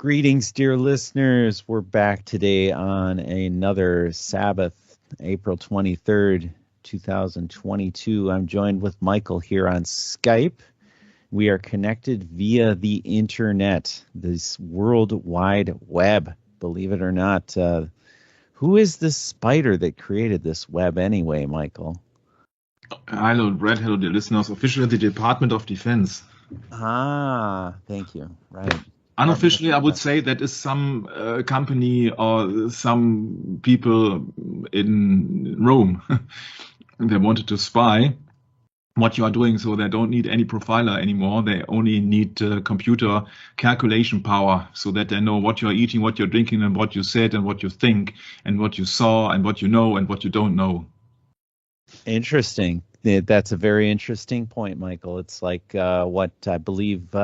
Greetings, dear listeners. We're back today on another Sabbath, April 23rd, 2022. I'm joined with Michael here on Skype. We are connected via the internet, this World Wide Web, believe it or not. Who is this spider that created this web anyway, Michael? Hello, Brad. Hello, dear listeners. Officially, the Department of Defense. Thank you. Right. Unofficially, I would say that is some company or some people in Rome. They wanted to spy what you are doing, so they don't need any profiler anymore. They only need computer calculation power so that they know what you're eating, what you're drinking, and what you said, and what you think, and what you saw, and what you know, and what you don't know. Interesting. That's a very interesting point, Michael. It's like what I believe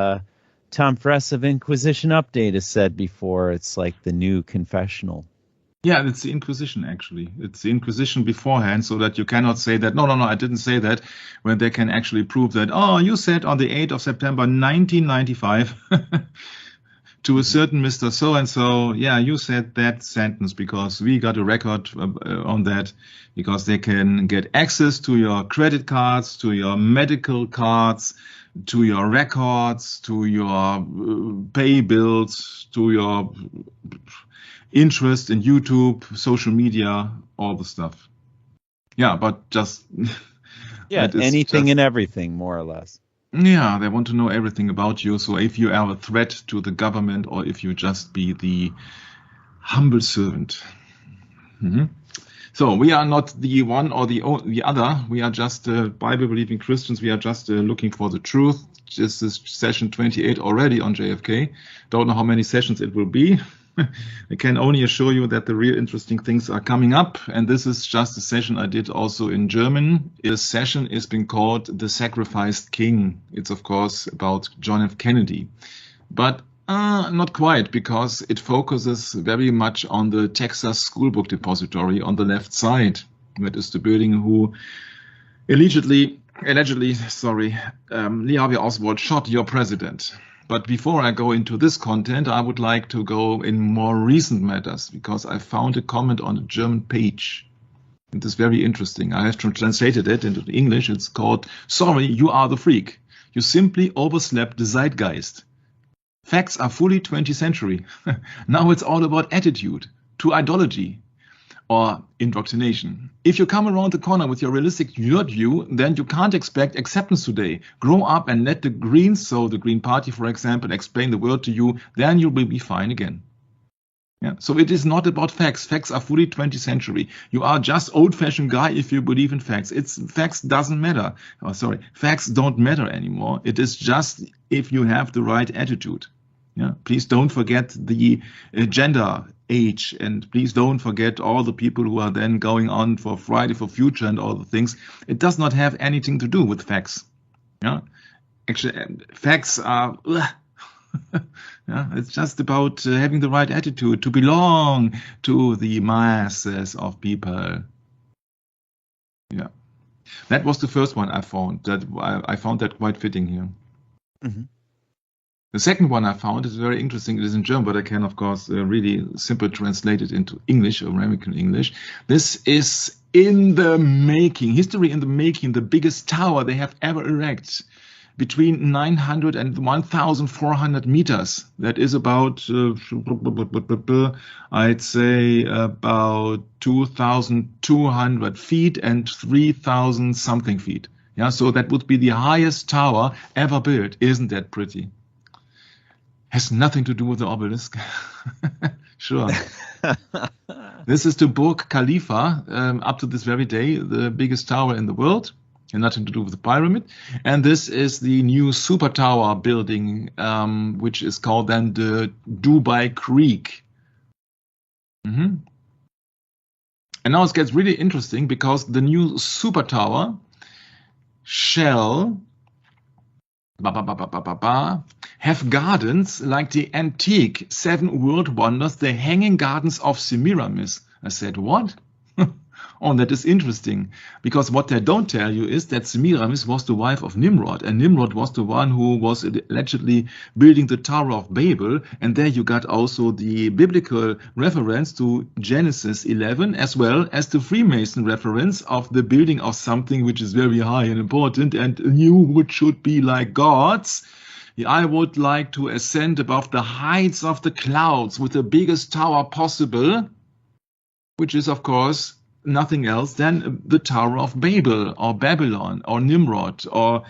Tom Fress of Inquisition Update has said before. It's like the new confessional. Yeah, it's the Inquisition, actually. It's the Inquisition beforehand, so that you cannot say that, no, I didn't say that, when they can actually prove that, you said on the 8th of September 1995 to a certain Mr. So-and-so, yeah, you said that sentence because we got a record on that, because they can get access to your credit cards, to your medical cards, to your records, to your pay bills, to your interest in YouTube, social media, all the stuff. Yeah, but just... Yeah, anything and everything, more or less. Yeah, they want to know everything about you. So if you are a threat to the government, or if you just be the humble servant. Mm-hmm. So we are not the one or the other. We are just Bible-believing Christians. We are just looking for the truth. This is session 28 already on JFK. Don't know how many sessions it will be. I can only assure you that the real interesting things are coming up. And this is just a session I did also in German. This session is being called The Sacrificed King. It's, of course, about John F. Kennedy. But not quite, because it focuses very much on the Texas School Book Depository on the left side. That is the building who allegedly, Lee Harvey Oswald shot your president. But before I go into this content, I would like to go in more recent matters, because I found a comment on a German page. It is very interesting. I have translated it into English. It's called, "Sorry, you are the freak. You simply overslept the zeitgeist. Facts are fully 20th century. Now it's all about attitude to ideology or indoctrination. If you come around the corner with your realistic worldview, then you can't expect acceptance today. Grow up and let the Greens, so the Green Party, for example, explain the world to you, then you will be fine again." Yeah. So it is not about facts. Facts are fully 20th century. You are just old-fashioned guy if you believe in facts. Facts doesn't matter. Facts don't matter anymore. It is just if you have the right attitude. Yeah. Please don't forget the gender age, and please don't forget all the people who are then going on for Friday for Future and all the things. It does not have anything to do with facts. Yeah. Actually, facts are... Yeah, it's just about having the right attitude to belong to the masses of people. Yeah, that was the first one I found. I found that quite fitting here. Mm-hmm. The second one I found is very interesting. It is in German, but I can, of course, really simple translate it into English, or American English. This is in the making, history in the making, the biggest tower they have ever erected. Between 900 and 1,400 meters. That is about, I'd say, about 2,200 feet and 3,000 something feet. Yeah, so that would be the highest tower ever built. Isn't that pretty? Has nothing to do with the obelisk. Sure. This is the Burj Khalifa, up to this very day, the biggest tower in the world. And nothing to do with the pyramid. And this is the new super tower building, which is called then the Dubai Creek. Mm-hmm. And now it gets really interesting, because the new super tower shall have gardens like the antique 7 world wonders, the Hanging Gardens of Semiramis. I said, what? Oh, that is interesting, because what they don't tell you is that Semiramis was the wife of Nimrod, and Nimrod was the one who was allegedly building the Tower of Babel, and there you got also the biblical reference to Genesis 11, as well as the Freemason reference of the building of something which is very high and important, and you which should be like gods. I would like to ascend above the heights of the clouds with the biggest tower possible, which is, of course, nothing else than the Tower of Babel or Babylon or Nimrod or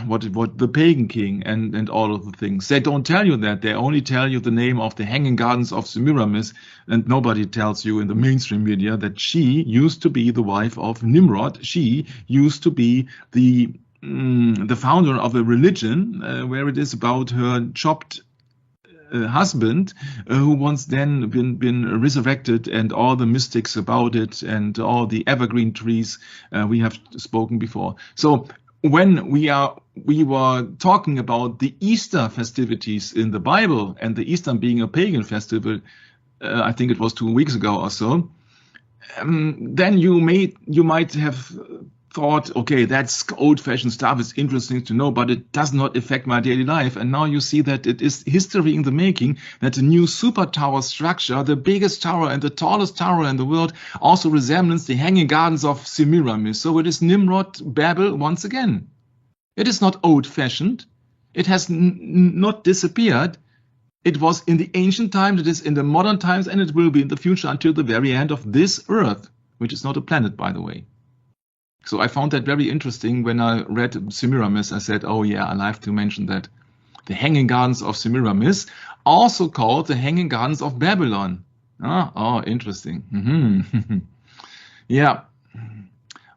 what the pagan king and all of the things. They don't tell you that. They only tell you the name of the Hanging Gardens of Semiramis, and nobody tells you in the mainstream media that she used to be the wife of Nimrod. She used to be the founder of a religion where it is about her chopped husband who once then been resurrected, and all the mystics about it, and all the evergreen trees we have spoken before. So when we were talking about the Easter festivities in the Bible, and the Easter being a pagan festival, I think it was 2 weeks ago or so, then you might have thought, okay, that's old-fashioned stuff, it's interesting to know, but it does not affect my daily life. And now you see that it is history in the making, that a new super tower structure, the biggest tower and the tallest tower in the world, also resembles the Hanging Gardens of Semiramis. So it is Nimrod Babel once again. It is not old-fashioned. It has not disappeared. It was in the ancient times, it is in the modern times, and it will be in the future until the very end of this earth, which is not a planet, by the way. So I found that very interesting when I read Semiramis. I said, oh yeah, I have to mention that. The Hanging Gardens of Semiramis, also called the Hanging Gardens of Babylon. Oh, interesting. Yeah.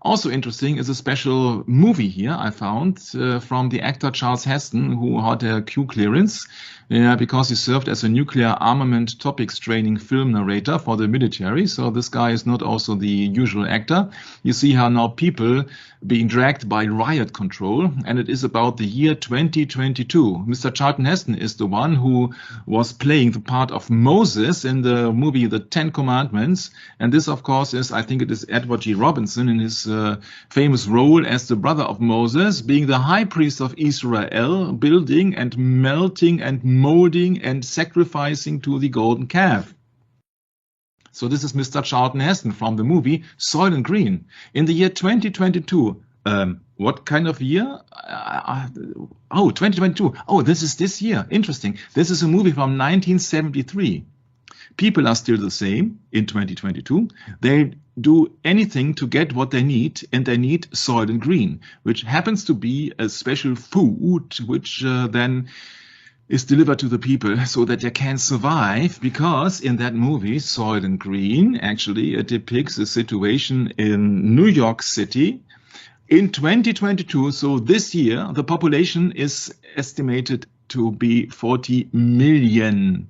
Also interesting is a special movie here I found from the actor Charles Heston, who had a Q clearance because he served as a nuclear armament topics training film narrator for the military. So this guy is not also the usual actor. You see how now people being dragged by riot control, and it is about the year 2022. Mr. Charlton Heston is the one who was playing the part of Moses in the movie The Ten Commandments, and this, of course, is, I think it is Edward G. Robinson in his famous role as the brother of Moses, being the high priest of Israel, building and melting and molding and sacrificing to the golden calf. So this is Mr. Charlton Heston from the movie Soylent Green. In the year 2022, what kind of year? 2022. Oh, this is this year. Interesting. This is a movie from 1973. People are still the same in 2022. They do anything to get what they need, and they need Soylent Green, which happens to be a special food which then is delivered to the people so that they can survive, because in that movie, Soylent Green, actually it depicts a situation in New York City in 2022. So this year, the population is estimated to be 40 million.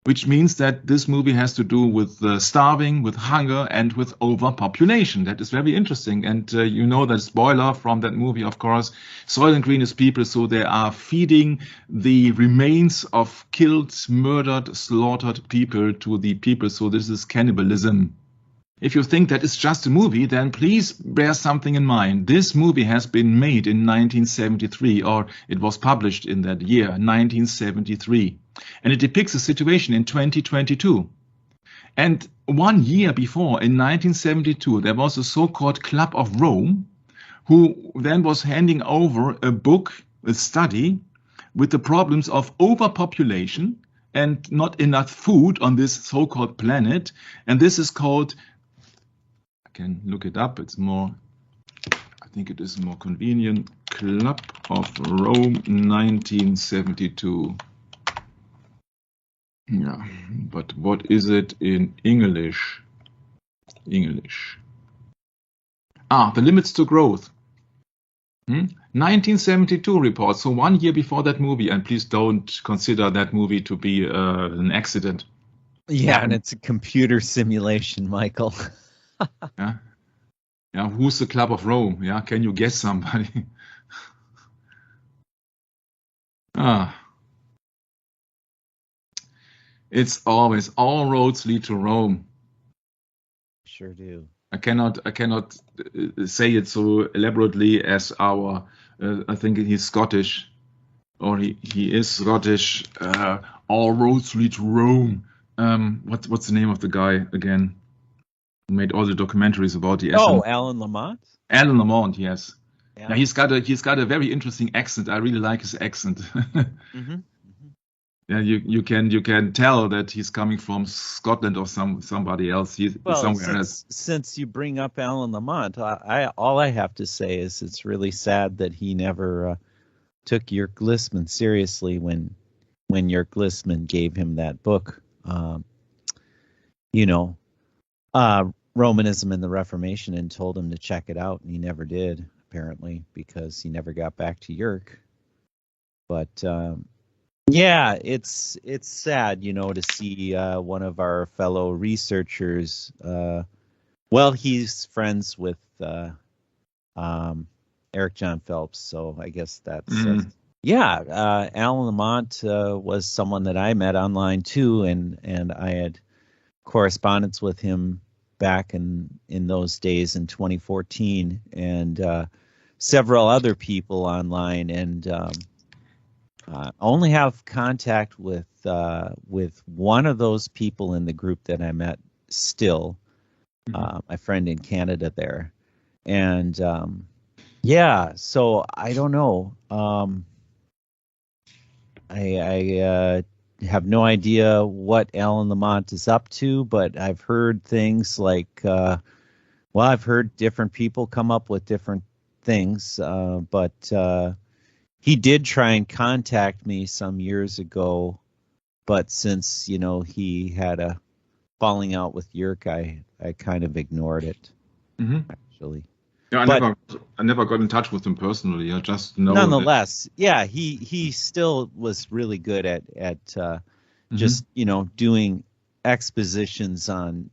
Which means that this movie has to do with starving, with hunger, and with overpopulation. That is very interesting. And you know that spoiler from that movie, of course. Soylent Green is people, so they are feeding the remains of killed, murdered, slaughtered people to the people. So this is cannibalism. If you think that it's just a movie, then please bear something in mind. This movie has been made in 1973, or it was published in that year, 1973. And it depicts a situation in 2022. And 1 year before, in 1972, there was a so-called Club of Rome, who then was handing over a book, a study, with the problems of overpopulation and not enough food on this so-called planet. And this is called, I can look it up, it's more, I think it is more convenient, Club of Rome 1972. Yeah, but what is it in English? English. The limits to growth. 1972 report, so 1 year before that movie, and please don't consider that movie to be an accident. Yeah, and it's a computer simulation, Michael. Yeah. Who's the Club of Rome? Yeah, can you guess somebody? It's always all roads lead to Rome. sure do. I cannot say it so elaborately as our. I think he's Scottish, or he is Scottish. All roads lead to Rome. What's the name of the guy again? Who made all the documentaries about the Alan Lamont. Alan Lamont, yes. Yeah. Now he's got a very interesting accent. I really like his accent. Mm-hmm. Yeah, you can tell that he's coming from Scotland or somebody else. He's somewhere else. Since you bring up Alan Lamont, all I have to say is it's really sad that he never took Jörg Glismann seriously when Jörg Glismann gave him that book. Romanism and the Reformation, and told him to check it out, and he never did, apparently, because he never got back to Jörg. But yeah, it's sad, to see one of our fellow researchers. He's friends with Eric John Phelps, so I guess that's Alan Lamont was someone that I met online too, and I had correspondence with him back in those days in 2014, and several other people online, and only have contact with one of those people in the group that I met still, my friend in Canada there, and so I don't know. I have no idea what Alan Lamont is up to, but I've heard things like, I've heard different people come up with different things, but he did try and contact me some years ago, but since, he had a falling out with Jörg, I kind of ignored it, actually. Yeah, I never got in touch with him personally. I just know. Nonetheless, he still was really good at just doing expositions on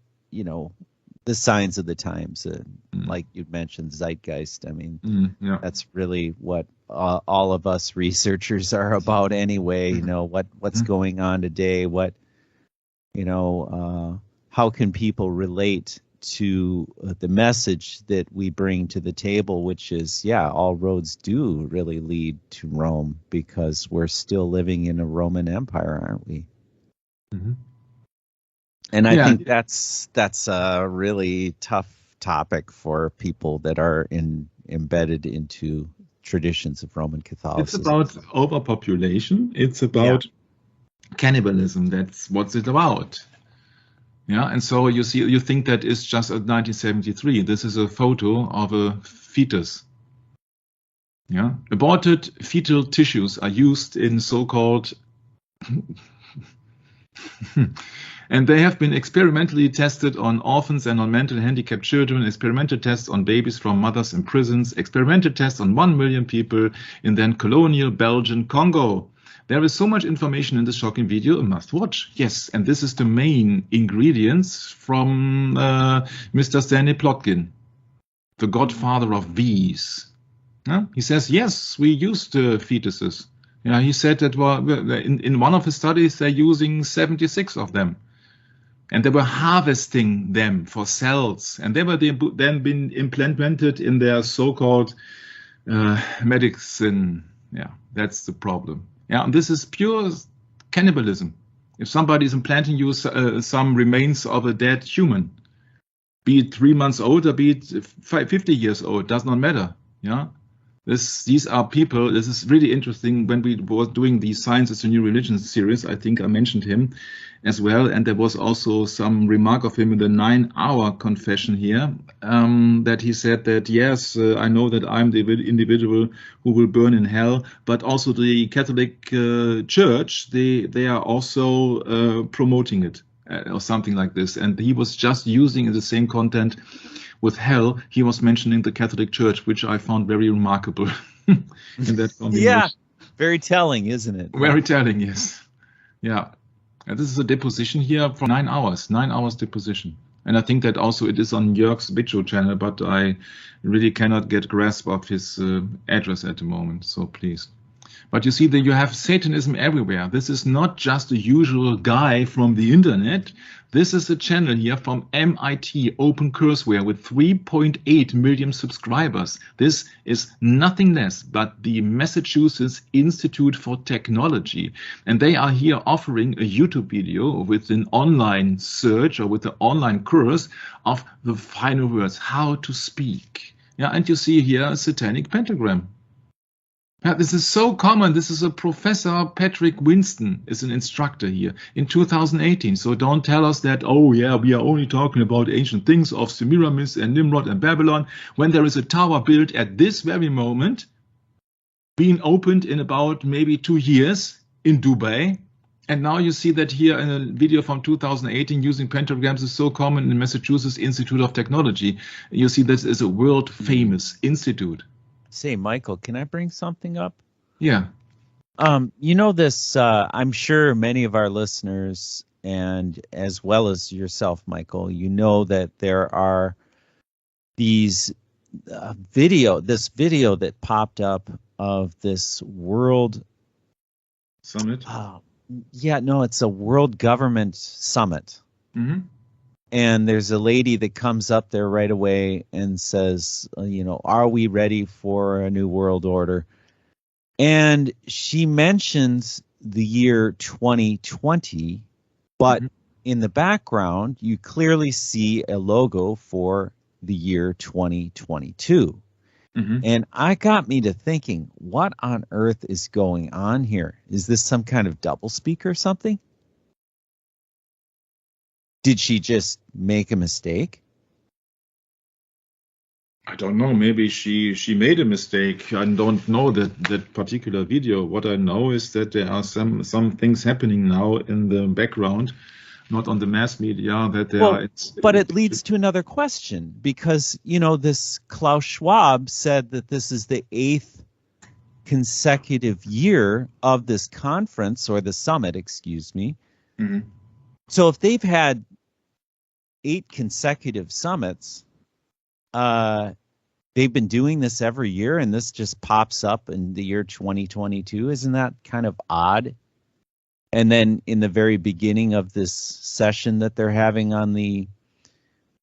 the signs of the times, like you mentioned, zeitgeist. I mean, that's really what all of us researchers are about anyway. What's going on today? What how can people relate to the message that we bring to the table, which is, all roads do really lead to Rome, because we're still living in a Roman Empire, aren't we? Mm-hmm. And I think that's a really tough topic for people that are embedded into traditions of Roman Catholicism. It's about overpopulation. It's about cannibalism. That's what it's about. Yeah, and so you think that is just 1973. This is a photo of a fetus. Yeah, aborted fetal tissues are used in so-called, and they have been experimentally tested on orphans and on mentally handicapped children. Experimental tests on babies from mothers in prisons. Experimental tests on 1 million people in then colonial Belgian Congo. There is so much information in this shocking video, a must watch. Yes, and this is the main ingredients from Mr. Stanley Plotkin, the godfather of these. He says, yes, we used fetuses. Yeah, he said that in one of his studies, they're using 76 of them. And they were harvesting them for cells. And they were then been implemented in their so-called medicine. Yeah, that's the problem. Yeah, and this is pure cannibalism. If somebody is implanting you some remains of a dead human, be it 3 months old or be it 50 years old, does not matter. Yeah, these are people. This is really interesting. When we were doing the Science is a New Religion series, I think I mentioned him as well, and there was also some remark of him in the 9-hour confession here, that he said that, yes, I know that I'm the individual who will burn in hell, but also the Catholic Church, they are also promoting it, or something like this. And he was just using in the same content with hell, he was mentioning the Catholic Church, which I found very remarkable in that combination. Yeah, very telling, isn't it? Very telling, yes. Yeah. And this is a deposition here for 9 hours, 9 hours deposition. And I think that also it is on Jörg's video channel, but I really cannot get grasp of his address at the moment. So please. But you see that you have Satanism everywhere. This is not just a usual guy from the internet. This is a channel here from MIT, Open Courseware, with 3.8 million subscribers. This is nothing less but the Massachusetts Institute for Technology. And they are here offering a YouTube video with an online search or with an online course of the final words, how to speak. Yeah, and you see here a satanic pentagram. Yeah, this is so common. This is a Professor Patrick Winston is an instructor here in 2018. So don't tell us that, oh yeah, we are only talking about ancient things of Semiramis and Nimrod and Babylon, when there is a tower built at this very moment, being opened in about maybe 2 years in Dubai. And now you see that here in a video from 2018, using pentagrams is so common in Massachusetts Institute of Technology. You see this is a world famous institute. Say, Michael, can I bring something up? Yeah. You know this, I'm sure many of our listeners, and as well as yourself, Michael, you know that there are these this video that popped up of this world Summit? Yeah, no, it's a world government summit. Mm-hmm. And there's a lady that comes up there right away and says, are we ready for a new world order? And she mentions the year 2020, but in the background, you clearly see a logo for the year 2022. And I got me to thinking, what on earth is going on here? Is this some kind of doublespeak or something? Did she just make a mistake? I don't know. Maybe she made a mistake. I don't know that particular video. What I know is that there are some things happening now in the background, not on the mass media. But it leads to another question, because this Klaus Schwab said that this is the 8th consecutive year of this conference, or the summit, excuse me. So if they've had 8 consecutive summits, they've been doing this every year, and this just pops up in the year 2022. Isn't that kind of odd? And then in the very beginning of this session that they're having on the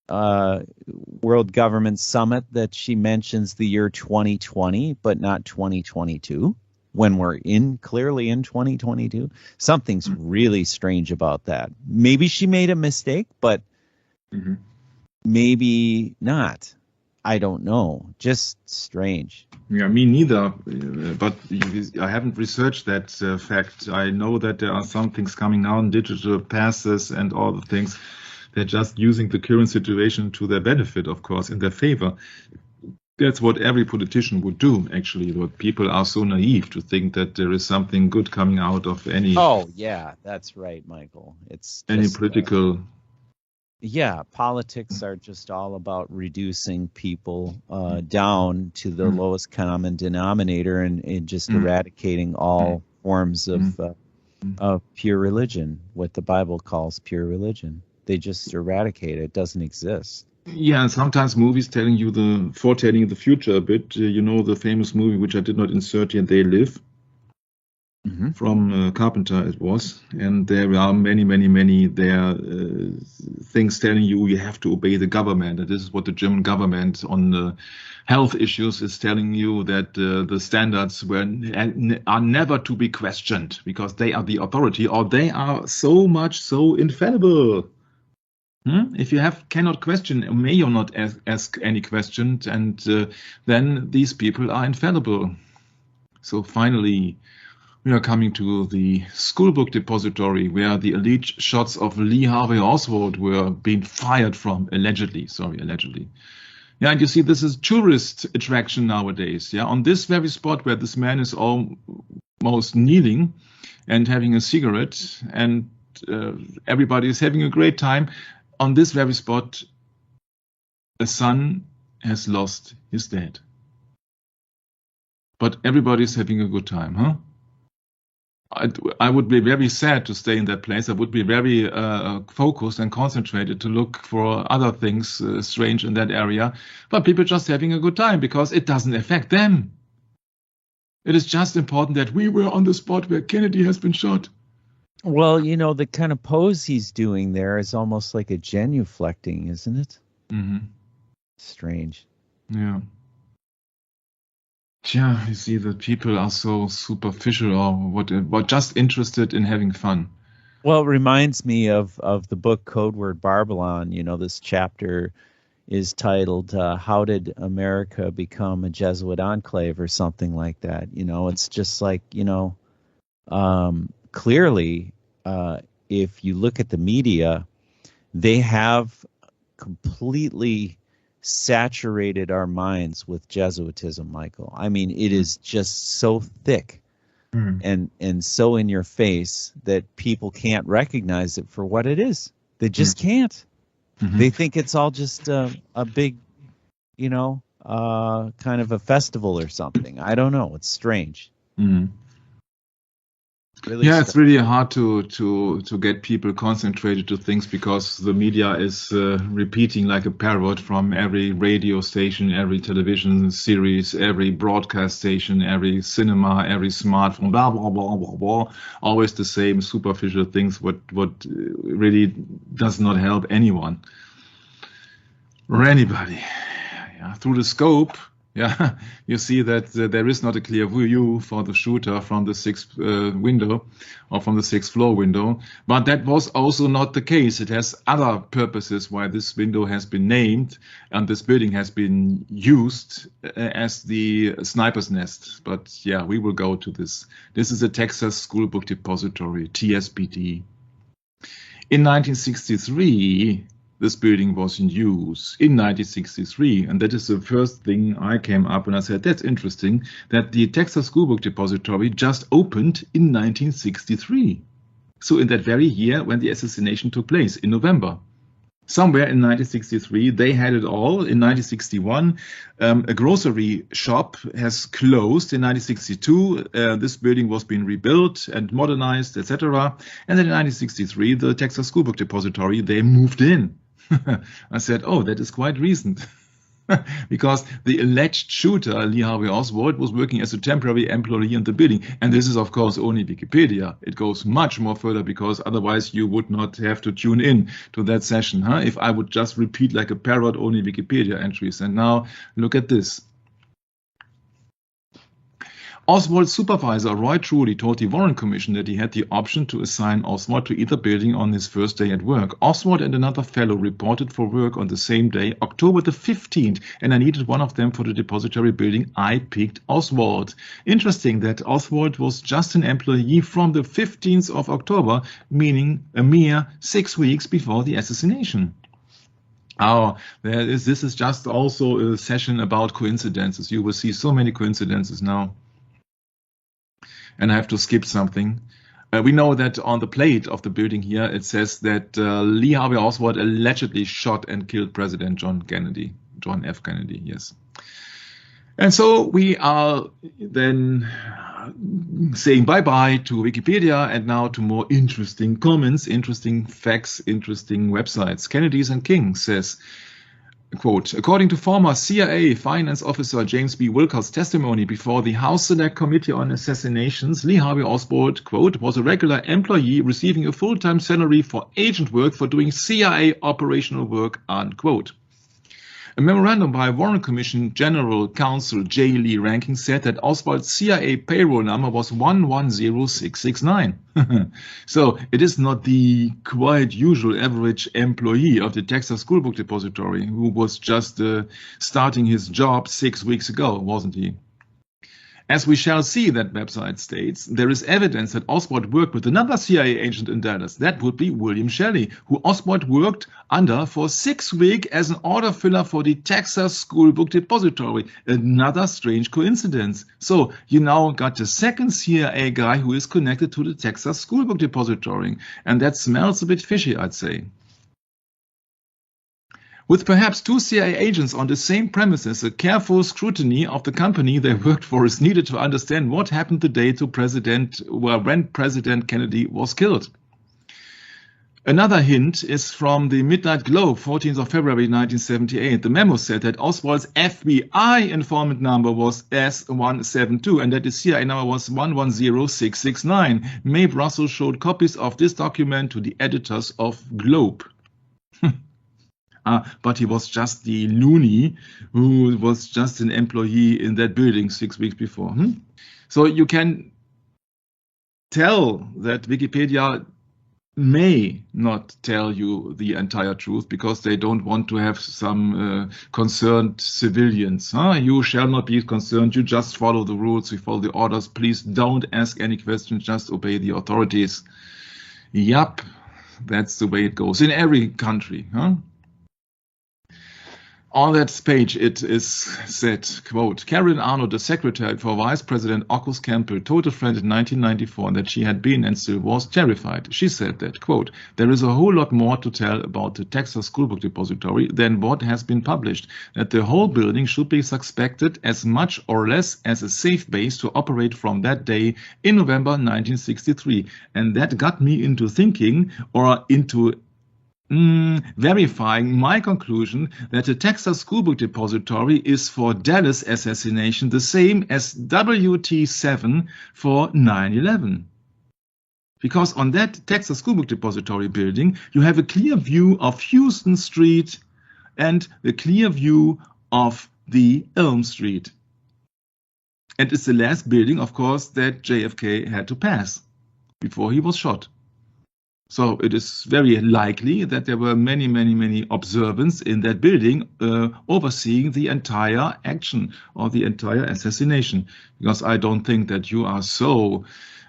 World Government Summit, that she mentions the year 2020, but not 2022, when we're clearly in 2022. Something's really strange about that. Maybe she made a mistake, but maybe not. I don't know. Just strange. Yeah, me neither. But I haven't researched that fact. I know that there are some things coming now in digital passes and all the things. They're just using the current situation to their benefit, of course, in their favor. That's what every politician would do, actually. But people are so naive to think that there is something good coming out of any. Oh, yeah, that's right, Michael. It's just, any political. Yeah, politics are just all about reducing people down to the lowest common denominator and just eradicating all forms of pure religion, what the Bible calls pure religion. They just eradicate it. It doesn't exist. Yeah, and sometimes movies foretelling the future a bit. The famous movie, which I did not insert here, They Live, from Carpenter it was. And there are many things telling you have to obey the government. And this is what the German government on the health issues is telling you, that the standards are never to be questioned, because they are the authority, or they are so infallible. If you cannot question, may you not ask any questions, and then these people are infallible. So finally, we are coming to the schoolbook depository, where the elite shots of Lee Harvey Oswald were being fired from, allegedly. Yeah, and you see, this is tourist attraction nowadays. Yeah, on this very spot where this man is almost kneeling and having a cigarette, and everybody is having a great time. On this very spot, a son has lost his dad. But everybody is having a good time, huh? I would be very sad to stay in that place. I would be very focused and concentrated to look for other things strange in that area. But people are just having a good time, because it doesn't affect them. It is just important that we were on the spot where Kennedy has been shot. Well, the kind of pose he's doing there is almost like a genuflecting, isn't it? Mm-hmm. Strange. Yeah. Yeah, you see that people are so superficial or just interested in having fun. Well, it reminds me of the book Code Word Babylon. This chapter is titled How Did America Become a Jesuit Enclave or something like that. It's just like, clearly, if you look at the media, they have completely saturated our minds with Jesuitism, Michael. I mean, it is just so thick and so in your face that people can't recognize it for what it is. They just can't. Mm-hmm. They think it's all just a big, kind of a festival or something. I don't know. It's strange. Mm-hmm. Really it's really hard to get people concentrated to things because the media is repeating like a parrot from every radio station, every television series, every broadcast station, every cinema, every smartphone, blah, blah, blah, blah, blah. Always the same superficial things, what really does not help anyone or anybody. Yeah, through the scope, you see that there is not a clear view for the shooter from the sixth window or from the sixth floor window. But that was also not the case. It has other purposes why this window has been named and this building has been used as the sniper's nest. But yeah, we will go to this. This is a Texas School Book Depository, TSBD. In 1963, this building was in use in 1963. And that is the first thing I came up and I said, that's interesting that the Texas School Book Depository just opened in 1963. So in that very year when the assassination took place in November. Somewhere in 1963, they had it all. In 1961, a grocery shop has closed. In 1962, this building was being rebuilt and modernized, etc. And then in 1963, the Texas School Book Depository, they moved in. I said, oh, that is quite recent. Because the alleged shooter, Lee Harvey Oswald, was working as a temporary employee in the building. And this is, of course, only Wikipedia. It goes much more further because otherwise you would not have to tune in to that session. If I would just repeat like a parrot only Wikipedia entries. And now look at this. Oswald's supervisor, Roy Truly, told the Warren Commission that he had the option to assign Oswald to either building on his first day at work. Oswald and another fellow reported for work on the same day, October the 15th, and I needed one of them for the depository building. I picked Oswald. Interesting that Oswald was just an employee from the 15th of October, meaning a mere 6 weeks before the assassination. This is just also a session about coincidences. You will see so many coincidences now. And I have to skip something. We know that on the plate of the building here, it says that Lee Harvey Oswald allegedly shot and killed President John F. Kennedy, yes. And so we are then saying bye-bye to Wikipedia and now to more interesting comments, interesting facts, interesting websites. Kennedy's and King says, quote, according to former CIA finance officer James B. Wilker's testimony before the House Select Committee on Assassinations, Lee Harvey Oswald, quote, was a regular employee receiving a full-time salary for agent work for doing CIA operational work, unquote. A memorandum by Warren Commission General Counsel J. Lee Rankin said that Oswald's CIA payroll number was 110669. So it is not the quite usual average employee of the Texas School Book Depository who was just starting his job 6 weeks ago, wasn't he? As we shall see, that website states, there is evidence that Oswald worked with another CIA agent in Dallas. That would be William Shelley, who Oswald worked under for 6 weeks as an order filler for the Texas School Book Depository. Another strange coincidence. So you now got the second CIA guy who is connected to the Texas School Book Depository. And that smells a bit fishy, I'd say. With perhaps 2 CIA agents on the same premises, a careful scrutiny of the company they worked for is needed to understand what happened the day to when President Kennedy was killed. Another hint is from the Midnight Globe, 14th of February 1978. The memo said that Oswald's FBI informant number was S172 and that his CIA number was 110669. Mae Brussels showed copies of this document to the editors of Globe. But he was just the loony who was just an employee in that building 6 weeks before. So you can tell that Wikipedia may not tell you the entire truth because they don't want to have some concerned civilians. You shall not be concerned. You just follow the rules. You follow the orders. Please don't ask any questions. Just obey the authorities. Yup, that's the way it goes in every country. On that page, it is said, quote, Carolyn Arnold, the secretary for Vice President August Campbell, told a friend in 1994 that she had been and still was terrified. She said that, quote, there is a whole lot more to tell about the Texas Schoolbook Depository than what has been published, that the whole building should be suspected as much or less as a safe base to operate from that day in November 1963. And that got me into thinking or into verifying my conclusion that the Texas Schoolbook Depository is for Dallas assassination the same as WT7 for 9/11. Because on that Texas Schoolbook Depository building, you have a clear view of Houston Street and the clear view of the Elm Street. And it's the last building, of course, that JFK had to pass before he was shot. So it is very likely that there were many observants in that building overseeing the entire action or the entire assassination. Because I don't think that you are so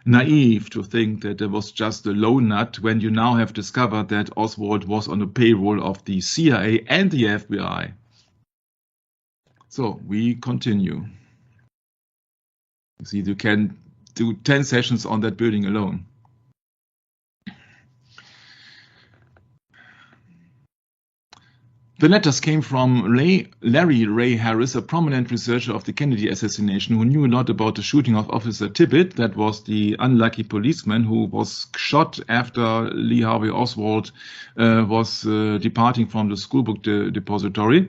naive to think that there was just a lone nut when you now have discovered that Oswald was on the payroll of the CIA and the FBI. So we continue. You see, you can do 10 sessions on that building alone. The letters came from Larry Ray Harris, a prominent researcher of the Kennedy assassination who knew a lot about the shooting of Officer Tippit. That was the unlucky policeman who was shot after Lee Harvey Oswald was departing from the Schoolbook Depository,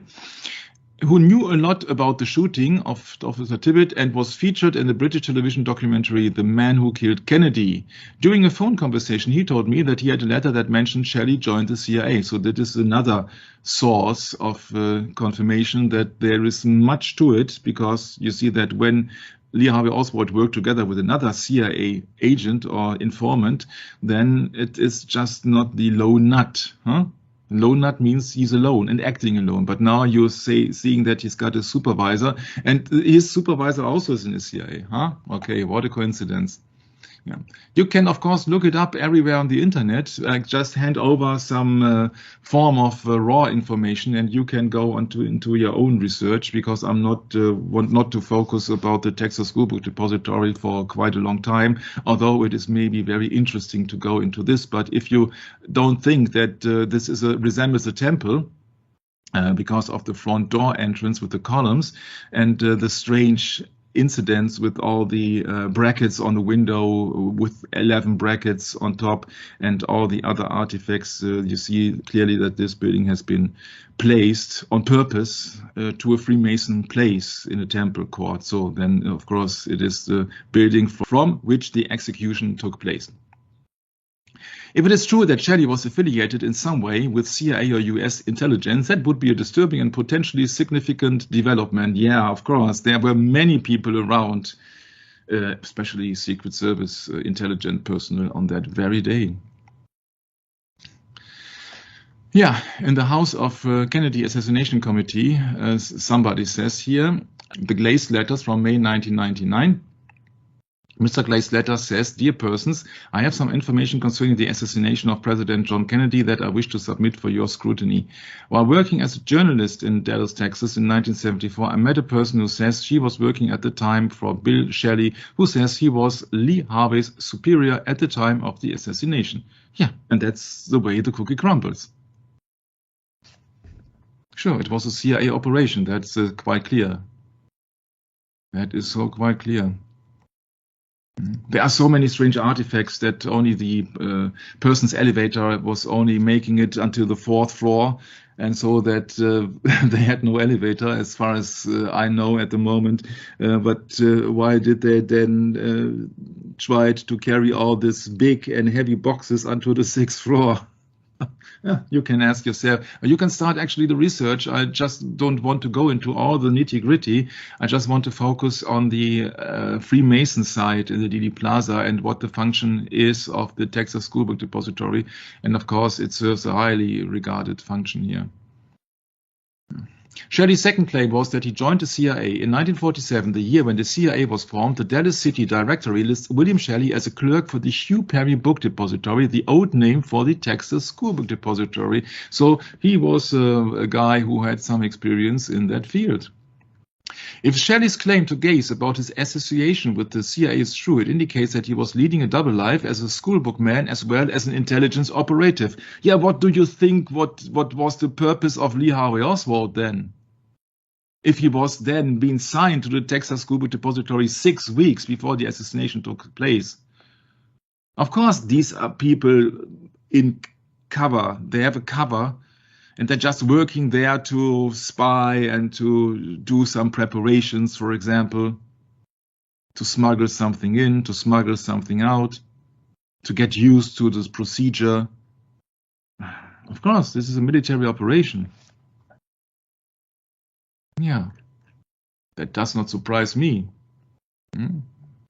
who knew a lot about the shooting of Officer Tippit and was featured in the British television documentary The Man Who Killed Kennedy. During a phone conversation, he told me that he had a letter that mentioned Shelley joined the CIA. So that is another source of confirmation that there is much to it, because you see that when Lee Harvey Oswald worked together with another CIA agent or informant, then it is just not the lone nut. Lone nut means he's alone and acting alone. But now you're seeing that he's got a supervisor, and his supervisor also is in the CIA. Okay, what a coincidence. Yeah. You can, of course, look it up everywhere on the internet. Just hand over some form of raw information, and you can go into your own research, because I'm not want not to focus about the Texas Schoolbook Depository for quite a long time, although it is maybe very interesting to go into this. But if you don't think that this is resembles a temple, because of the front door entrance with the columns and the strange incidents with all the brackets on the window with 11 brackets on top and all the other artifacts, you see clearly that this building has been placed on purpose to a Freemason place in a temple court. So then, of course, it is the building from which the execution took place. If it is true that Shelley was affiliated in some way with CIA or US intelligence, that would be a disturbing and potentially significant development. Yeah, of course, there were many people around, especially Secret Service intelligent personnel on that very day. Yeah, in the House of Kennedy Assassination Committee, somebody says here, the Glaze letters from May 1999. Mr. Glaze's letter says, Dear persons, I have some information concerning the assassination of President John Kennedy that I wish to submit for your scrutiny. While working as a journalist in Dallas, Texas in 1974, I met a person who says she was working at the time for Bill Shelley, who says he was Lee Harvey's superior at the time of the assassination. Yeah, and that's the way the cookie crumbles. Sure, it was a CIA operation. That's quite clear. That is so quite clear. There are so many strange artifacts that only the person's elevator was only making it until the 4th floor, and so that they had no elevator, as far as I know at the moment. But why did they then try to carry all these big and heavy boxes onto the 6th floor? Yeah, you can ask yourself. You can start actually the research. I just don't want to go into all the nitty-gritty. I just want to focus on the Freemason side in the Dealey Plaza and what the function is of the Texas Schoolbook Depository. And of course, it serves a highly regarded function here. Shelley's second claim was that he joined the CIA in 1947, the year when the CIA was formed. The Dallas City Directory lists William Shelley as a clerk for the Hugh Perry Book Depository, the old name for the Texas Schoolbook Depository. So he was a guy who had some experience in that field. If Shelley's claim to Gaze about his association with the CIA is true, it indicates that he was leading a double life as a schoolbook man as well as an intelligence operative. Yeah, what do you think? What was the purpose of Lee Harvey Oswald then? If he was then being signed to the Texas Schoolbook Depository 6 weeks before the assassination took place. Of course, these are people in cover. They have a cover, and they're just working there to spy and to do some preparations, for example, to smuggle something in, to smuggle something out, to get used to this procedure. Of course, this is a military operation. Yeah, that does not surprise me.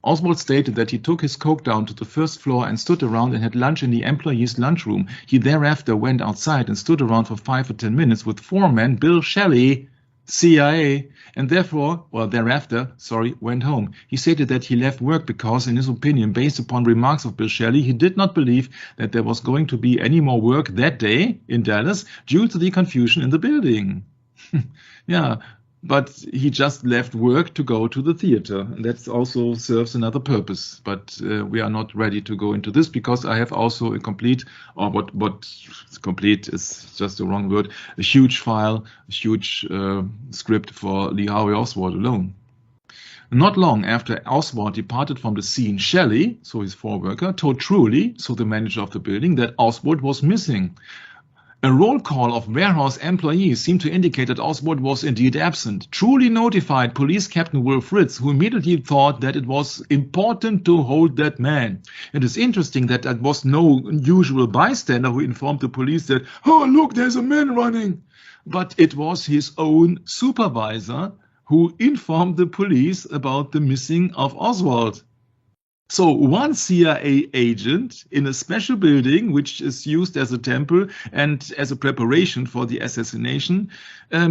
Oswald stated that he took his coke down to the 1st floor and stood around and had lunch in the employees' lunchroom. He thereafter went outside and stood around for 5 or 10 minutes with foreman Bill Shelley, CIA, and thereafter, went home. He stated that he left work because, in his opinion, based upon remarks of Bill Shelley, he did not believe that there was going to be any more work that day in Dallas due to the confusion in the building. Yeah. But he just left work to go to the theater. And that also serves another purpose. But we are not ready to go into this because I have also a complete, or what complete is just the wrong word, a huge file, a huge script for Lee Harvey Oswald alone. Not long after Oswald departed from the scene, Shelley, so his foreworker, told Truly, so the manager of the building, that Oswald was missing. A roll call of warehouse employees seemed to indicate that Oswald was indeed absent. Truly notified Police Captain Will Fritz, who immediately thought that it was important to hold that man. It is interesting that there was no usual bystander who informed the police that, oh, look, there's a man running. But it was his own supervisor who informed the police about the missing of Oswald. So one CIA agent in a special building, which is used as a temple and as a preparation for the assassination,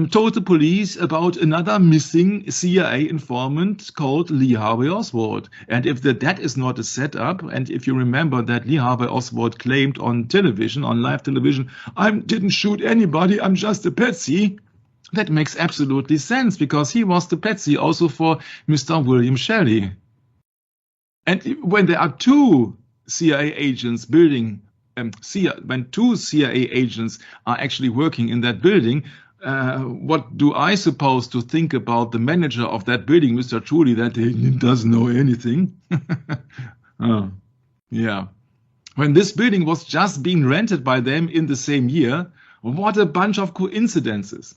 told the police about another missing CIA informant called Lee Harvey Oswald. And if that is not a setup, and if you remember that Lee Harvey Oswald claimed on television, on live television, I didn't shoot anybody, I'm just a patsy. That makes absolutely sense because he was the patsy also for Mr. William Shelley. And when there are two CIA agents when two CIA agents are actually working in that building, what do I suppose to think about the manager of that building, Mr. Truly, that he doesn't know anything? Oh, yeah. When this building was just being rented by them in the same year, what a bunch of coincidences.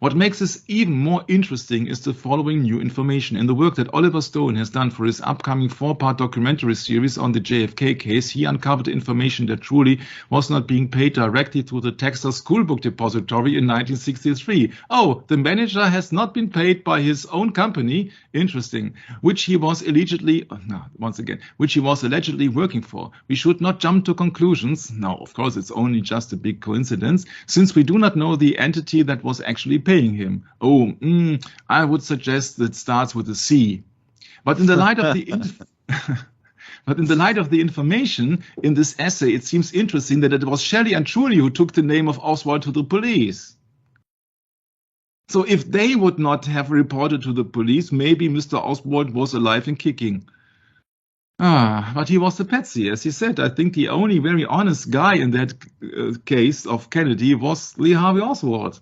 What makes this even more interesting is the following new information. In the work that Oliver Stone has done for his upcoming 4-part documentary series on the JFK case, he uncovered information that Truly was not being paid directly through the Texas Schoolbook Depository in 1963. Oh, the manager has not been paid by his own company, interesting, which he was allegedly working for. We should not jump to conclusions. Now, of course, it's only just a big coincidence, since we do not know the entity that was actually paying him. I would suggest that starts with a C. But in the light of the information in this essay, it seems interesting that it was Shelley and Truly who took the name of Oswald to the police. So if they would not have reported to the police, maybe Mr. Oswald was alive and kicking. But he was the patsy, as he said. I think the only very honest guy in that case of Kennedy was Lee Harvey Oswald.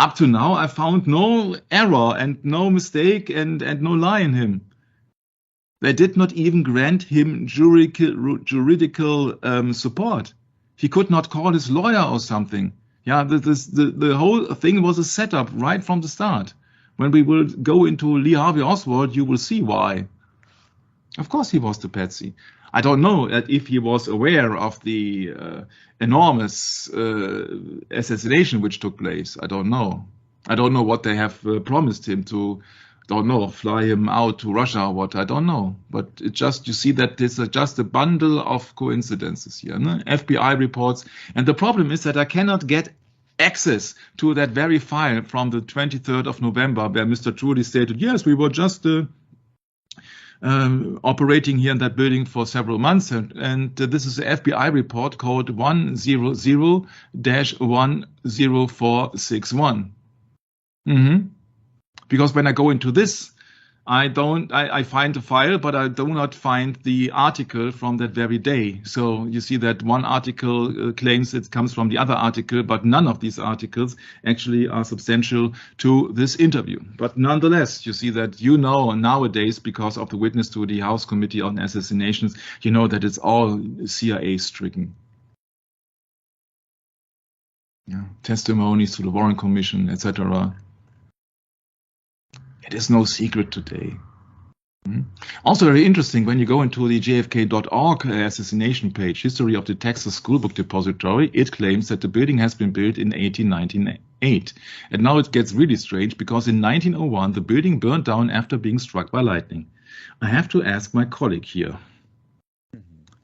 Up to now, I found no error and no mistake and no lie in him. They did not even grant him juridical support. He could not call his lawyer or something. Yeah, the whole thing was a setup right from the start. When we will go into Lee Harvey Oswald, you will see why. Of course he was the patsy. I don't know that if he was aware of the enormous assassination which took place. I don't know. I don't know what they have promised him to, don't know, fly him out to Russia or what, I don't know. But it just, you see that this is just a bundle of coincidences here, no? FBI reports. And the problem is that I cannot get access to that very file from the 23rd of November where Mr. Truly stated, yes, we were just operating here in that building for several months. And this is an FBI report code 100-10461. Because when I go into this, I find the file, but I do not find the article from that very day. So you see that one article claims it comes from the other article, but none of these articles actually are substantial to this interview. But nonetheless, you see that, nowadays, because of the witness to the House Committee on Assassinations, you know that it's all CIA stricken. Yeah, testimonies to the Warren Commission, etc. It is no secret today. Also very interesting, when you go into the JFK.org assassination page, History of the Texas School Book Depository, it claims that the building has been built in 1898. And now it gets really strange, because in 1901, the building burned down after being struck by lightning. I have to ask my colleague here,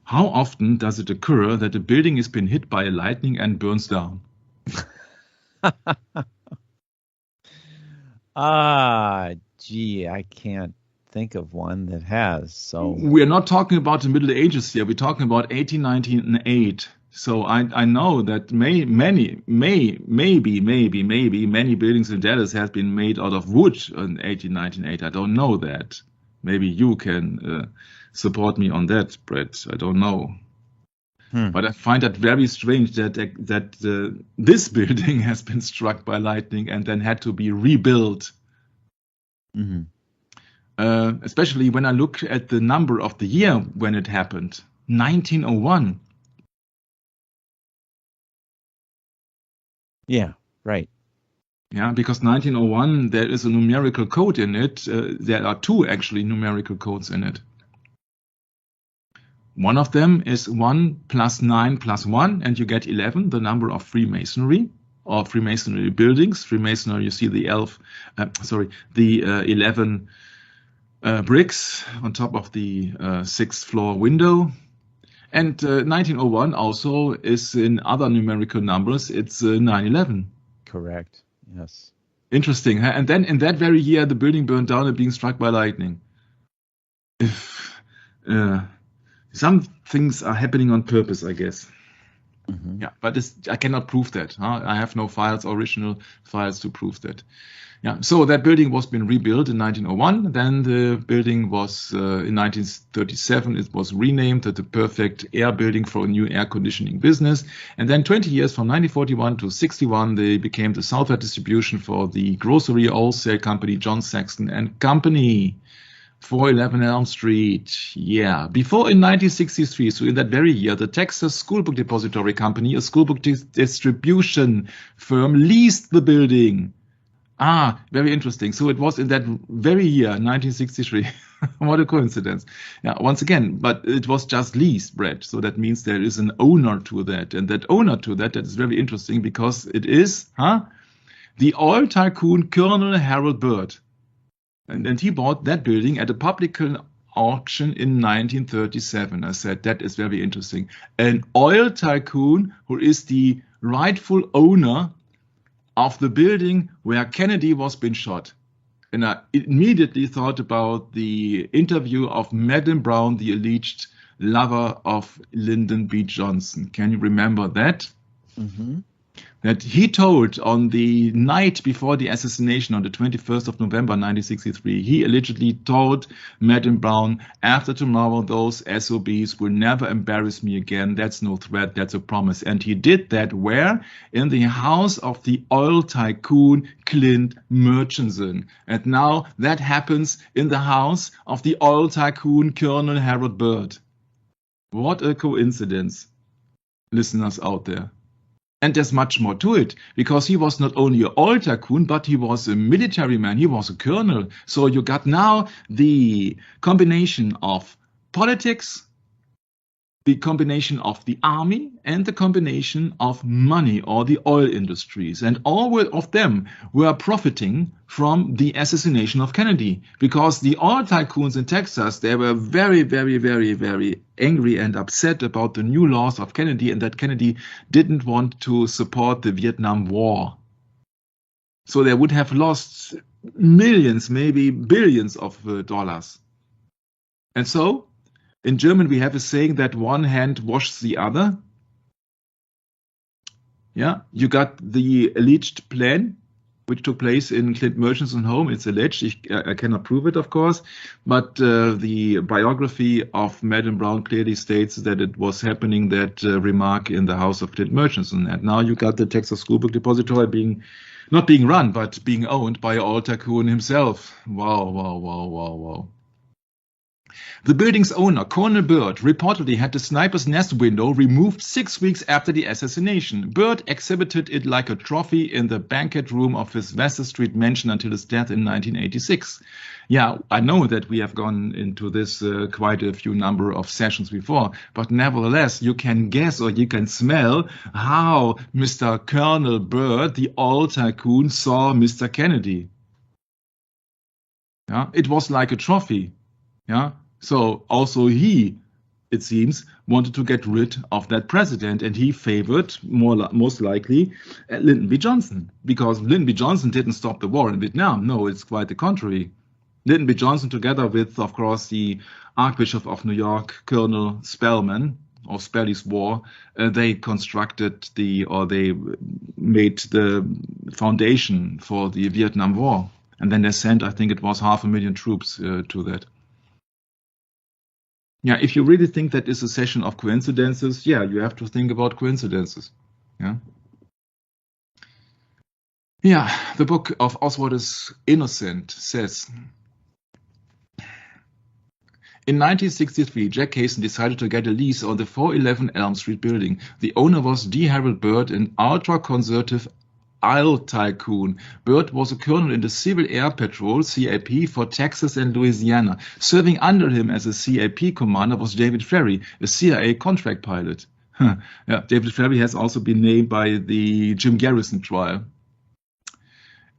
how often does it occur that a building has been hit by a lightning and burns down? I can't think of one that has. So we're not talking about the Middle Ages here. We're talking about 1898. So I know that maybe many buildings in Dallas have been made out of wood in 1898. I don't know that. Maybe you can support me on that, Brett. I don't know. But I find that very strange that this building has been struck by lightning and then had to be rebuilt. Especially when I look at the number of the year when it happened, 1901. Yeah, right. Yeah, because 1901, there is a numerical code in it. There are two actually numerical codes in it. One of them is 1 + 9 + 1, and you get 11, the number of Freemasonry or Freemasonry buildings. Freemasonry, you see the 11 bricks on top of the 6th floor window. And 1901 also is in other numerical numbers. It's 9/11. Correct. Yes. Interesting. Huh? And then in that very year, the building burned down and being struck by lightning. Some things are happening on purpose, I guess. Yeah, but I cannot prove that. Huh? I have no original files to prove that. Yeah, so that building was been rebuilt in 1901. Then the building was in 1937. It was renamed the Perfect Air Building for a new air conditioning business. And then 20 years from 1941 to 61, they became the Southwest distribution for the grocery wholesale company John Saxon and Company. 411 Elm Street. Yeah. Before in 1963, so in that very year, the Texas School Book Depository Company, a school book distribution firm, leased the building. Very interesting. So it was in that very year, 1963. What a coincidence. Yeah, once again, but it was just leased, Brett. So that means there is an owner to that. And that owner to that is very interesting because it is the oil tycoon Colonel Harold Byrd. And he bought that building at a public auction in 1937. I said, that is very interesting. An oil tycoon who is the rightful owner of the building where Kennedy was been shot. And I immediately thought about the interview of Madeleine Brown, the alleged lover of Lyndon B. Johnson. Can you remember that? that he told on the night before the assassination on the 21st of November 1963, he allegedly told Madeleine Brown, after tomorrow those SOBs will never embarrass me again. That's no threat, that's a promise. And he did that where? In the house of the oil tycoon Clint Murchison. And now that happens in the house of the oil tycoon Colonel Harold Byrd. What a coincidence, listeners out there. And there's much more to it, because he was not only an oil tycoon, but he was a military man. He was a colonel. So you got now the combination of politics, the combination of the army, and the combination of money or the oil industries. And all of them were profiting from the assassination of Kennedy, because the oil tycoons in Texas, they were very, very, very, very angry and upset about the new laws of Kennedy, and that Kennedy didn't want to support the Vietnam War. So they would have lost millions, maybe billions of dollars. And so in German, we have a saying that one hand washes the other. Yeah, you got the alleged plan, which took place in Clint Murchison's home. It's alleged. I cannot prove it, of course, but the biography of Madeleine Brown clearly states that it was happening, that remark, in the house of Clint Murchison. And now you got the Texas School Book Depository not being run, but being owned by oil tycoon himself. Wow, wow, wow, wow, wow. The building's owner, Colonel Byrd, reportedly had the sniper's nest window removed 6 weeks after the assassination. Byrd exhibited it like a trophy in the banquet room of his Vassar Street mansion until his death in 1986. Yeah, I know that we have gone into this quite a few number of sessions before, but nevertheless, you can guess or you can smell how Mr. Colonel Byrd, the oil tycoon, saw Mr. Kennedy. Yeah, it was like a trophy. Yeah. So also he, it seems, wanted to get rid of that president, and he favored most likely Lyndon B. Johnson, because Lyndon B. Johnson didn't stop the war in Vietnam. No, it's quite the contrary. Lyndon B. Johnson, together with, of course, the Archbishop of New York, Colonel Spellman, or Spelly's War, they made the foundation for the Vietnam War. And then they sent, I think it was 500,000 troops to that. Yeah, if you really think that is a session of coincidences, yeah, you have to think about coincidences. Yeah. Yeah, the book of Oswald is Innocent says, in 1963, Jack Kaysen decided to get a lease on the 411 Elm Street building. The owner was D. Harold Byrd, an ultra-conservative oil tycoon. Byrd was a colonel in the Civil Air Patrol, CAP, for Texas and Louisiana. Serving under him as a CAP commander was David Ferry, a CIA contract pilot. Yeah, David Ferry has also been named by the Jim Garrison trial.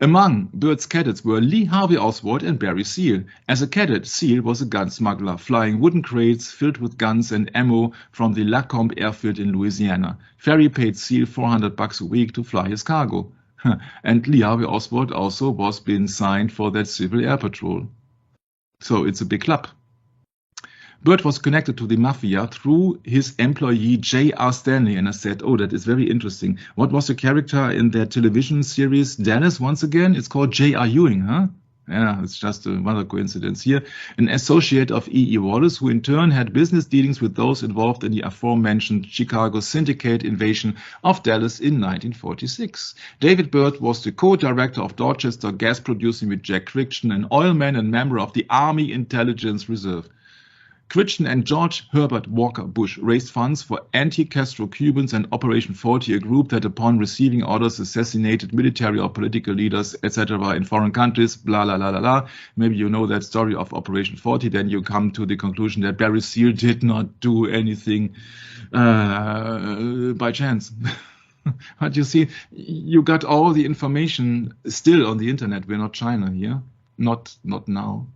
Among Byrd's cadets were Lee Harvey Oswald and Barry Seal. As a cadet, Seal was a gun smuggler, flying wooden crates filled with guns and ammo from the Lacombe airfield in Louisiana. Ferry paid Seal $400 a week to fly his cargo. And Lee Harvey Oswald also was being signed for that Civil Air Patrol. So it's a big club. Byrd was connected to the mafia through his employee J.R. Stanley, and I said, oh, that is very interesting. What was the character in their television series Dallas once again? It's called J.R. Ewing, huh? Yeah, it's just another coincidence here. An associate of E.E. Wallace, who in turn had business dealings with those involved in the aforementioned Chicago syndicate invasion of Dallas in 1946. David Byrd was the co-director of Dorchester Gas Producing with Jack Crichton, an oilman and member of the Army Intelligence Reserve. Crichton and George Herbert Walker Bush raised funds for anti-Castro Cubans and Operation 40, a group that upon receiving orders assassinated military or political leaders, etc. in foreign countries, blah, blah, blah, blah, blah. Maybe you know that story of Operation 40, then you come to the conclusion that Barry Seal did not do anything by chance. But you see, you got all the information still on the internet. We're not China here. Not now.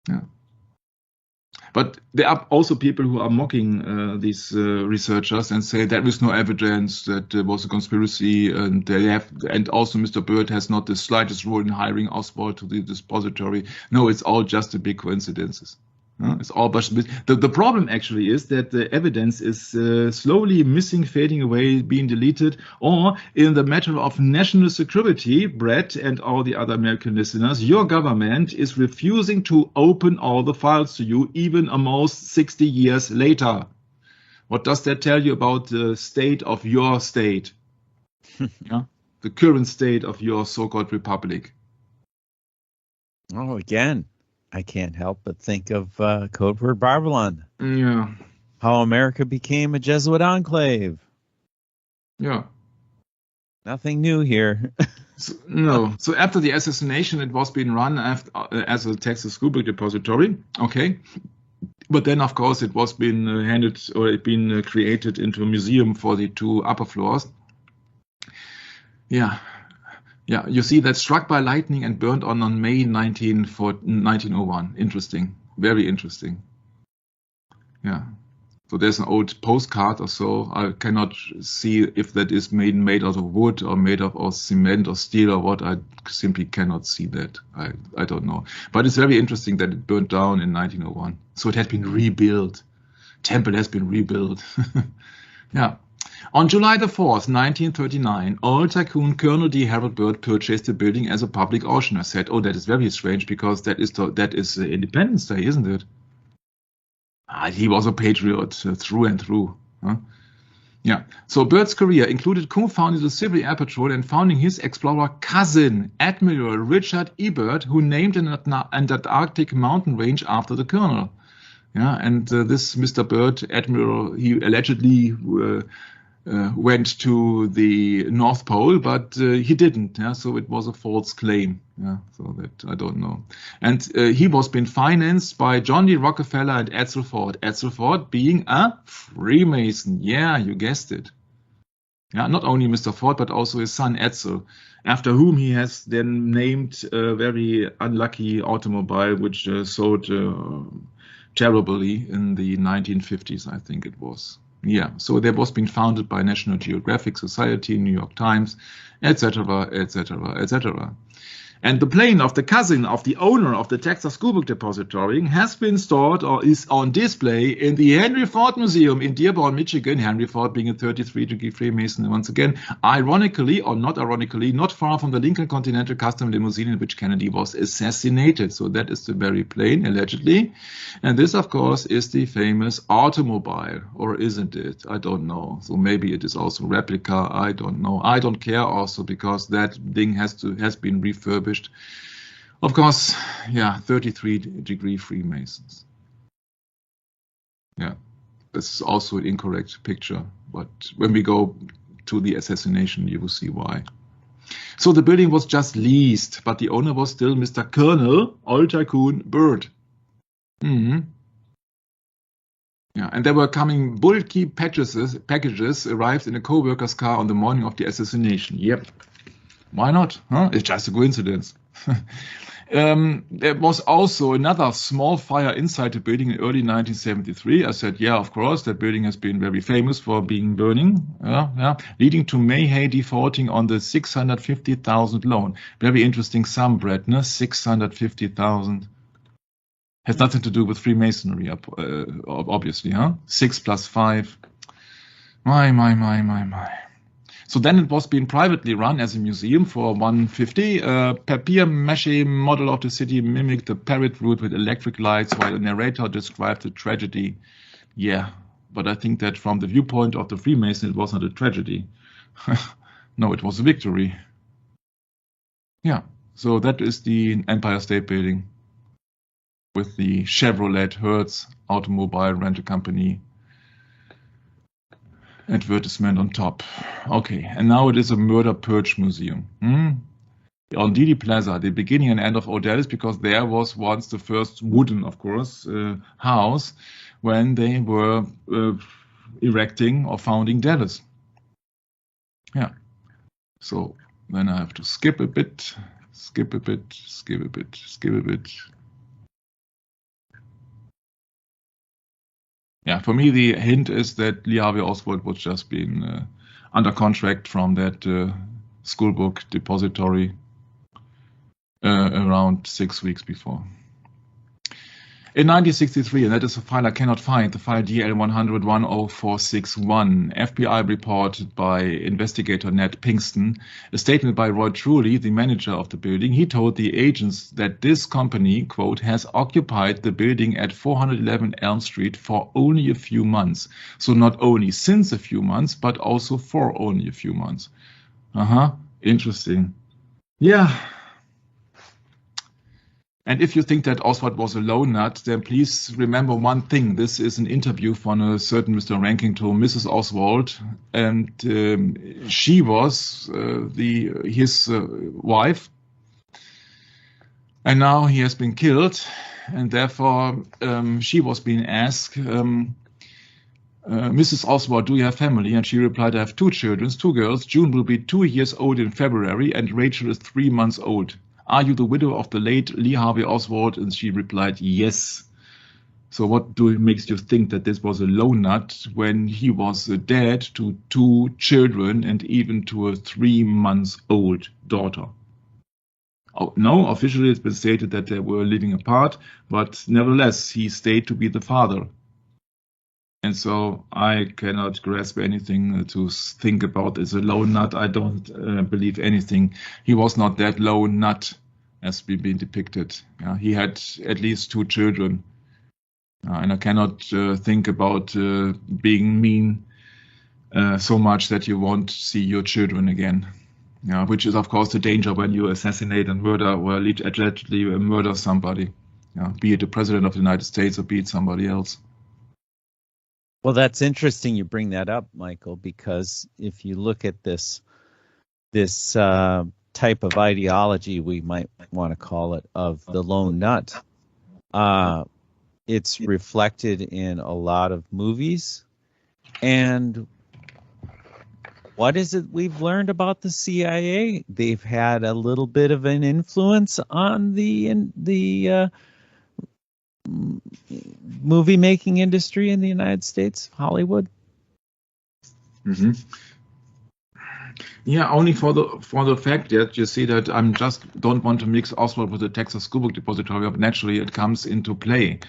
Yeah. But there are also people who are mocking these researchers and say there is no evidence that there was a conspiracy, and also Mr. Byrd has not the slightest role in hiring Oswald to the depository. No, it's all just a big coincidences. It's all the problem actually is that the evidence is slowly missing, fading away, being deleted, or in the matter of national security, Brett and all the other American listeners, your government is refusing to open all the files to you, even almost 60 years later. What does that tell you about the state of your state? Yeah? The current state of your so-called republic? Oh, again, I can't help but think of Code Word Babylon. Yeah. How America became a Jesuit enclave. Yeah. Nothing new here. No. So after the assassination, it was being run as a Texas school book depository. Okay. But then, of course, it was being created into a museum for the two upper floors. Yeah. Yeah, you see that struck by lightning and burned on May 1901. Interesting. Very interesting. Yeah. So there's an old postcard or so. I cannot see if that is made out of wood or made of cement or steel or what. I simply cannot see that. I don't know. But it's very interesting that it burned down in 1901. So it has been rebuilt. Temple has been rebuilt. Yeah. On July the 4th, 1939, oil tycoon Colonel D. Harold Byrd purchased the building as a public auction. I said, oh, that is very strange because that is Independence Day, isn't it? He was a patriot through and through. Huh? Yeah. So Byrd's career included co-founding the Civil Air Patrol and founding his explorer cousin, Admiral Richard E. Byrd, who named an Antarctic mountain range after the colonel. Yeah, and this Mr. Byrd, Admiral, he allegedly went to the North Pole, but he didn't. Yeah, so it was a false claim. Yeah, so that I don't know. And he was being financed by John D. Rockefeller and Edsel Ford. Edsel Ford being a Freemason. Yeah, you guessed it. Yeah, not only Mr. Ford, but also his son Edsel, after whom he has then named a very unlucky automobile, which sold terribly in the 1950s, I think it was. Yeah, so that was being founded by National Geographic Society, New York Times, etc., etc., etc. And the plane of the cousin of the owner of the Texas School Book Depository has been stored or is on display in the Henry Ford Museum in Dearborn, Michigan. Henry Ford being a 33-degree Freemason, once again, ironically or not ironically, not far from the Lincoln Continental Custom Limousine in which Kennedy was assassinated. So that is the very plane, allegedly. And this, of course, is the famous automobile, or isn't it? I don't know. So maybe it is also a replica. I don't know. I don't care also because that thing has been refurbished. Of course, yeah, 33-degree Freemasons. Yeah, this is also an incorrect picture, but when we go to the assassination, you will see why. So the building was just leased, but the owner was still Mr. Colonel Oil Tycoon Byrd. Yeah, and there were coming bulky packages arrived in a co-worker's car on the morning of the assassination. Yep. Why not? Huh? It's just a coincidence. There was also another small fire inside the building in early 1973. I said, yeah, of course, that building has been very famous for being burning, leading to Mayhay defaulting on the $650,000 loan. Very interesting sum, Brett, no? $650,000. Has nothing to do with Freemasonry, obviously, huh? 6 + 5. My. So then it was being privately run as a museum for $150. Papier-mâché model of the city mimicked the parade route with electric lights while a narrator described the tragedy. Yeah, but I think that from the viewpoint of the Freemason, it was not a tragedy. No, it was a victory. Yeah, so that is the Empire State Building with the Chevrolet Hertz automobile rental company advertisement on top. Okay, and now it is a murder purge museum. On Dealey Plaza, the beginning and end of Odell's, because there was once the first wooden, of course, house when they were erecting or founding Dallas. Yeah. So then I have to skip a bit. Yeah, for me, the hint is that Lee Harvey Oswald was just being under contract from that school book depository around 6 weeks before. In 1963, and that is a file I cannot find, the file DL100-10461, FBI report by investigator Ned Pinkston, a statement by Roy Truly, the manager of the building. He told the agents that this company, quote, has occupied the building at 411 Elm Street for only a few months. So not only since a few months, but also for only a few months. Interesting. Yeah. And if you think that Oswald was a lone nut, then please remember one thing. This is an interview from a certain Mr. Ranking to Mrs. Oswald, and she was his wife, and now he has been killed, and therefore she was being asked, Mrs. Oswald, do you have family? And she replied, I have 2 children, 2 girls. June will be 2 years old in February, and Rachel is 3 months old. Are you the widow of the late Lee Harvey Oswald? And she replied, yes. So what makes you think that this was a lone nut when he was a dad to 2 children and even to a 3-month-old daughter? Oh, no, officially it's been stated that they were living apart, but nevertheless, he stayed to be the father. And so I cannot grasp anything to think about as a lone nut. I don't believe anything. He was not that lone nut as we've been depicted. He had at least 2 children. And I cannot think about being mean so much that you won't see your children again. Which is, of course, the danger when you assassinate and murder or allegedly murder somebody. Be it the president of the United States or be it somebody else. Well, that's interesting you bring that up, Michael, because if you look at this type of ideology, we might want to call it, of the lone nut, it's reflected in a lot of movies. And what is it we've learned about the CIA? They've had a little bit of an influence on the movie making industry in the United States, Hollywood. Mm-hmm. Yeah, only for the fact that you see that I'm just don't want to mix Oswald with the Texas School Book Depository, but naturally it comes into play,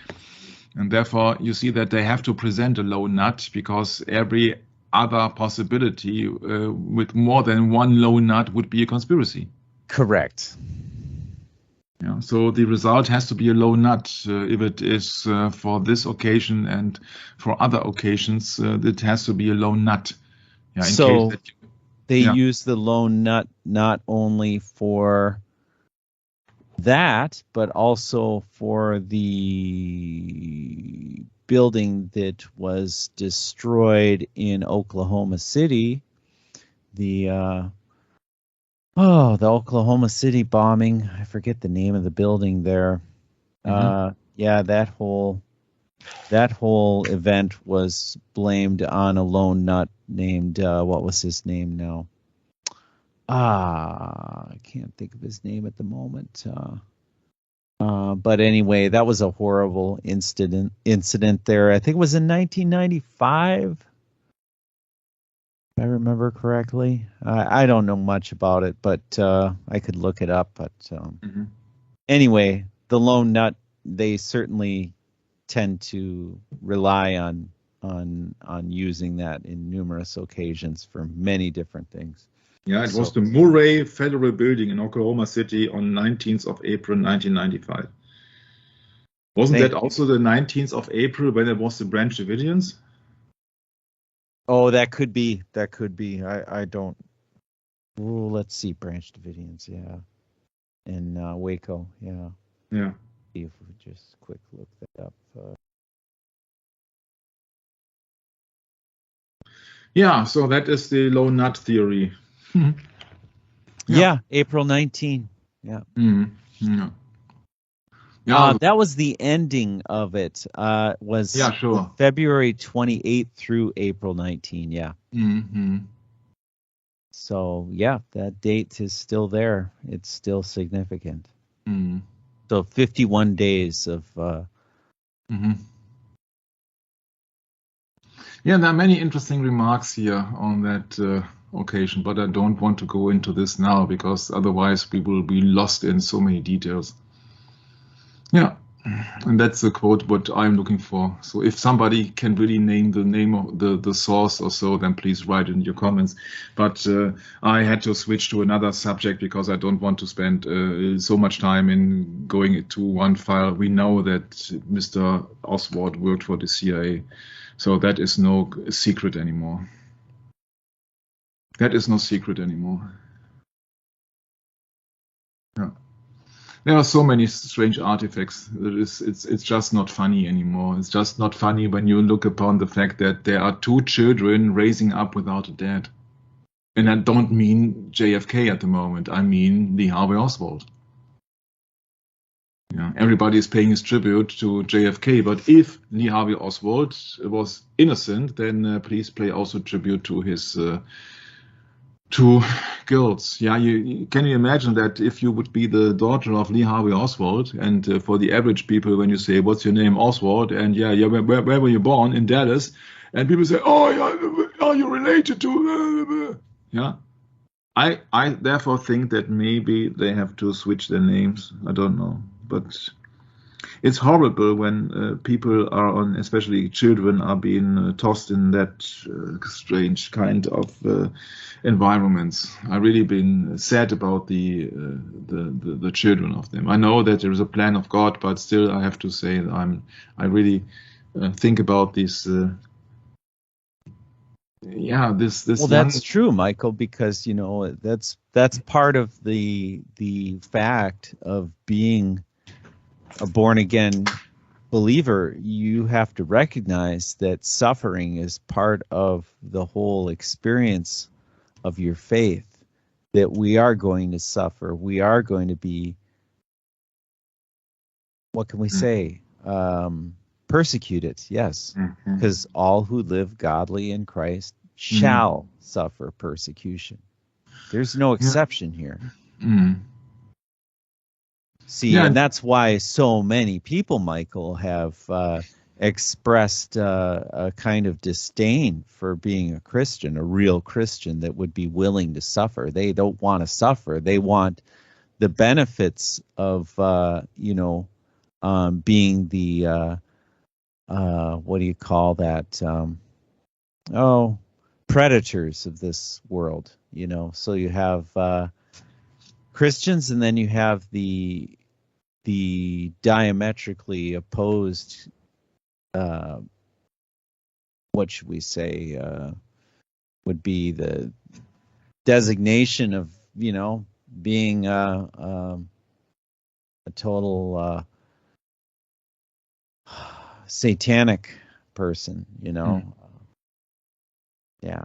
and therefore you see that they have to present a lone nut because every other possibility with more than one lone nut would be a conspiracy. Correct. So the result has to be a lone nut. If it is for this occasion and for other occasions, it has to be a lone nut. So they use the lone nut not only for that, but also for the building that was destroyed in Oklahoma City. The Oklahoma City bombing. I forget the name of the building there. Mm-hmm. That whole event was blamed on a lone nut named what was his name now? I can't think of his name at the moment. But anyway, that was a horrible incident there. I think it was in 1995. If I remember correctly. I don't know much about it, but I could look it up. But anyway, the lone nut, they certainly tend to rely on using that in numerous occasions for many different things. Yeah, it was the Murray Federal Building in Oklahoma City on 19th of April, 1995. Wasn't that also the 19th of April when it was the Branch Davidians? Oh, that could be. I don't. Oh, let's see. Branch Davidians, yeah. In Waco, yeah. Yeah. See if we just quick look that up. Yeah, so that is the lone nut theory. Yeah, April 19. Yeah. Mm-hmm. Yeah. That was the ending of it. Was sure. February 28th through April 19. Yeah. Mm-hmm. So yeah, that date is still there. It's still significant. Mm. So 51 days of. Yeah, there are many interesting remarks here on that occasion, but I don't want to go into this now because otherwise we will be lost in so many details. Yeah. And that's the quote what I'm looking for. So if somebody can really name the name of the source or so, then please write it in your comments. But I had to switch to another subject because I don't want to spend so much time in going to one file. We know that Mr. Oswald worked for the CIA, so that is no secret anymore. That is no secret anymore. Yeah. There are so many strange artifacts. It's just not funny anymore. It's just not funny when you look upon the fact that there are 2 children raising up without a dad. And I don't mean JFK at the moment. I mean Lee Harvey Oswald. Yeah, everybody is paying his tribute to JFK, but if Lee Harvey Oswald was innocent, then please pay also tribute to his 2 girls. Yeah, can you imagine that if you would be the daughter of Lee Harvey Oswald, and for the average people, when you say, "What's your name?" Oswald, and where were you born? In Dallas, and people say, "Oh, yeah, are you related to?" Yeah, I therefore think that maybe they have to switch their names. I don't know, but it's horrible when people are on, especially children, are being tossed in that strange kind of environments. I've really been sad about the children of them. I know that there is a plan of God, but still, I have to say I really think about this. This. Well, that's true, Michael, because that's part of the fact of being a born-again believer. You have to recognize that suffering is part of the whole experience of your faith, that we are going to suffer. We are going to be, what can we say? Persecuted, yes, because all who live godly in Christ shall suffer persecution. There's no exception here. See, and that's why so many people, Michael, have expressed a kind of disdain for being a Christian, a real Christian that would be willing to suffer. They don't want to suffer. They want the benefits of, being the, what do you call that? Predators of this world, So you have Christians, and then you have the diametrically opposed, what should we say, would be the designation of, being a total satanic person, Yeah.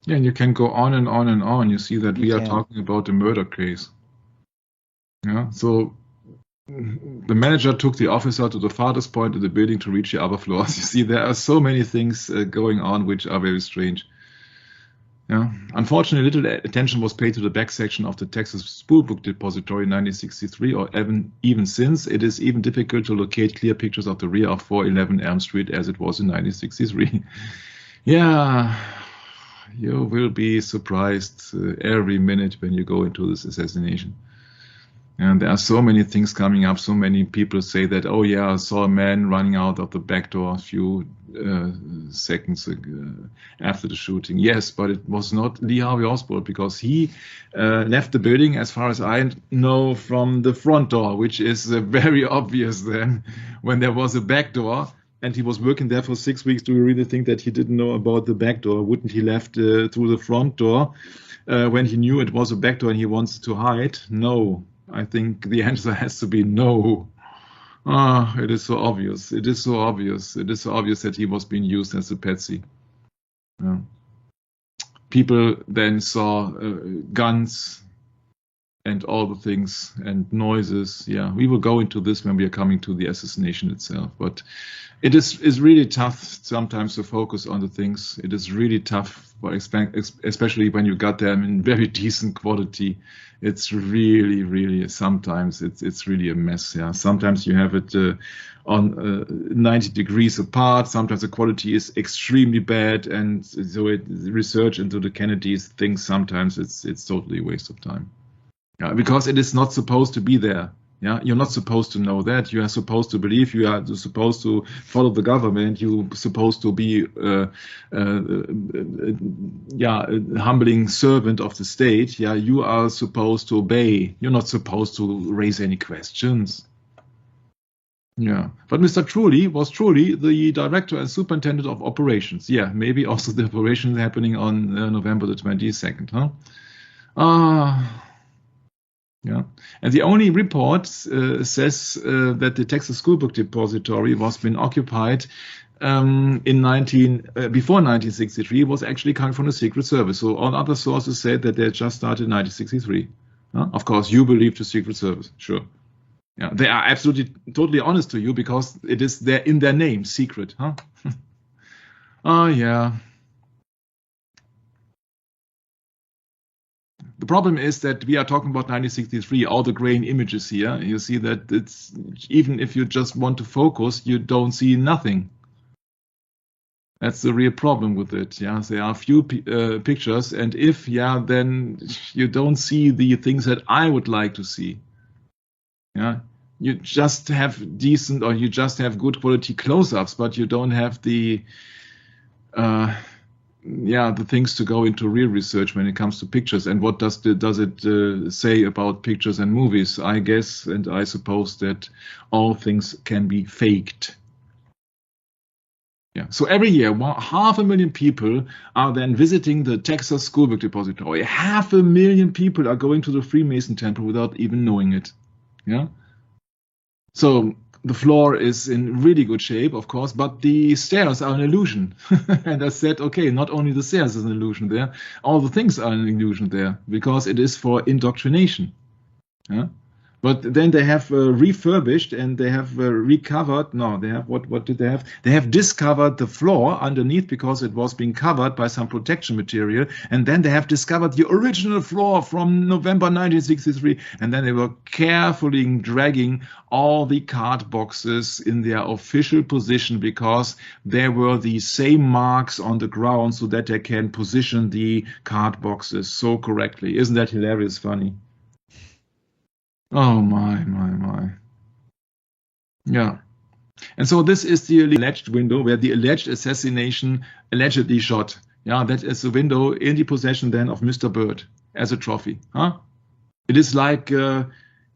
Yeah, and you can go on and on and on. You see that we are talking about a murder case. Yeah, so the manager took the officer to the farthest point of the building to reach the other floors. You see, there are so many things going on which are very strange. Yeah, unfortunately, little attention was paid to the back section of the Texas School Book Depository in 1963, or even since. It is even difficult to locate clear pictures of the rear of 411 Elm Street as it was in 1963. Yeah, you will be surprised every minute when you go into this assassination. And there are so many things coming up. So many people say that, oh yeah, I saw a man running out of the back door a few seconds after the shooting. Yes, but it was not Lee Harvey Oswald, because he left the building, as far as I know, from the front door, which is very obvious then when there was a back door. And he was working there for 6 weeks. Do you really think that he didn't know about the back door? Wouldn't he left through the front door when he knew it was a back door and he wants to hide? No. I think the answer has to be no. It is so obvious. It is so obvious. It is so obvious that he was being used as a patsy. Yeah. People then saw guns and all the things and noises. Yeah, we will go into this when we are coming to the assassination itself. But it is really tough sometimes to focus on the things. It is really tough, especially when you got them in very decent quality. It's really sometimes it's really a mess. Yeah, sometimes you have it on 90 degrees apart. Sometimes the quality is extremely bad, and so research into the Kennedys things. Sometimes it's totally a waste of time. Yeah, because it is not supposed to be there. Yeah, you're not supposed to know that. You are supposed to believe. You are supposed to follow the government. You're supposed to be, a humbling servant of the state. Yeah, you are supposed to obey. You're not supposed to raise any questions. Yeah, but Mr. Truly was truly the director and superintendent of operations. Yeah, maybe also the operation happening on November the 22nd. Huh? Yeah, and the only report says that the Texas School Book Depository was been occupied before 1963 was actually coming from the Secret Service. So all other sources said that they just started in 1963. Of course, you believe the Secret Service, sure. Yeah, they are absolutely totally honest to you because it is there in their name, secret, huh? Oh yeah. The problem is that we are talking about 1963, all the grain images here. You see that it's, even if you just want to focus, you don't see nothing. That's the real problem with it. Yeah, there are few pictures, and if then you don't see the things that I would like to see. Yeah, you just have decent, or you just have good quality close-ups, but you don't have the the things to go into real research when it comes to pictures. And what does it say about pictures and movies? I guess, and I suppose that all things can be faked. Yeah. So every year, 500,000 people are then visiting the Texas School Book Depository. 500,000 people are going to the Freemason Temple without even knowing it. Yeah. So the floor is in really good shape, of course, but the stairs are an illusion. And I said, okay, not only the stairs is an illusion there, all the things are an illusion there, because it is for indoctrination. Yeah? But then they have refurbished and they have recovered. No, they have, what did they have? They have discovered the floor underneath because it was being covered by some protection material. And then they have discovered the original floor from November 1963. And then they were carefully dragging all the card boxes in their official position because there were the same marks on the ground so that they can position the card boxes so correctly. Isn't that hilarious funny? Oh, my. Yeah. And so this is the alleged window where the alleged assassination allegedly shot. Yeah, that is the window in the possession then of Mr. Byrd as a trophy. Huh? It is like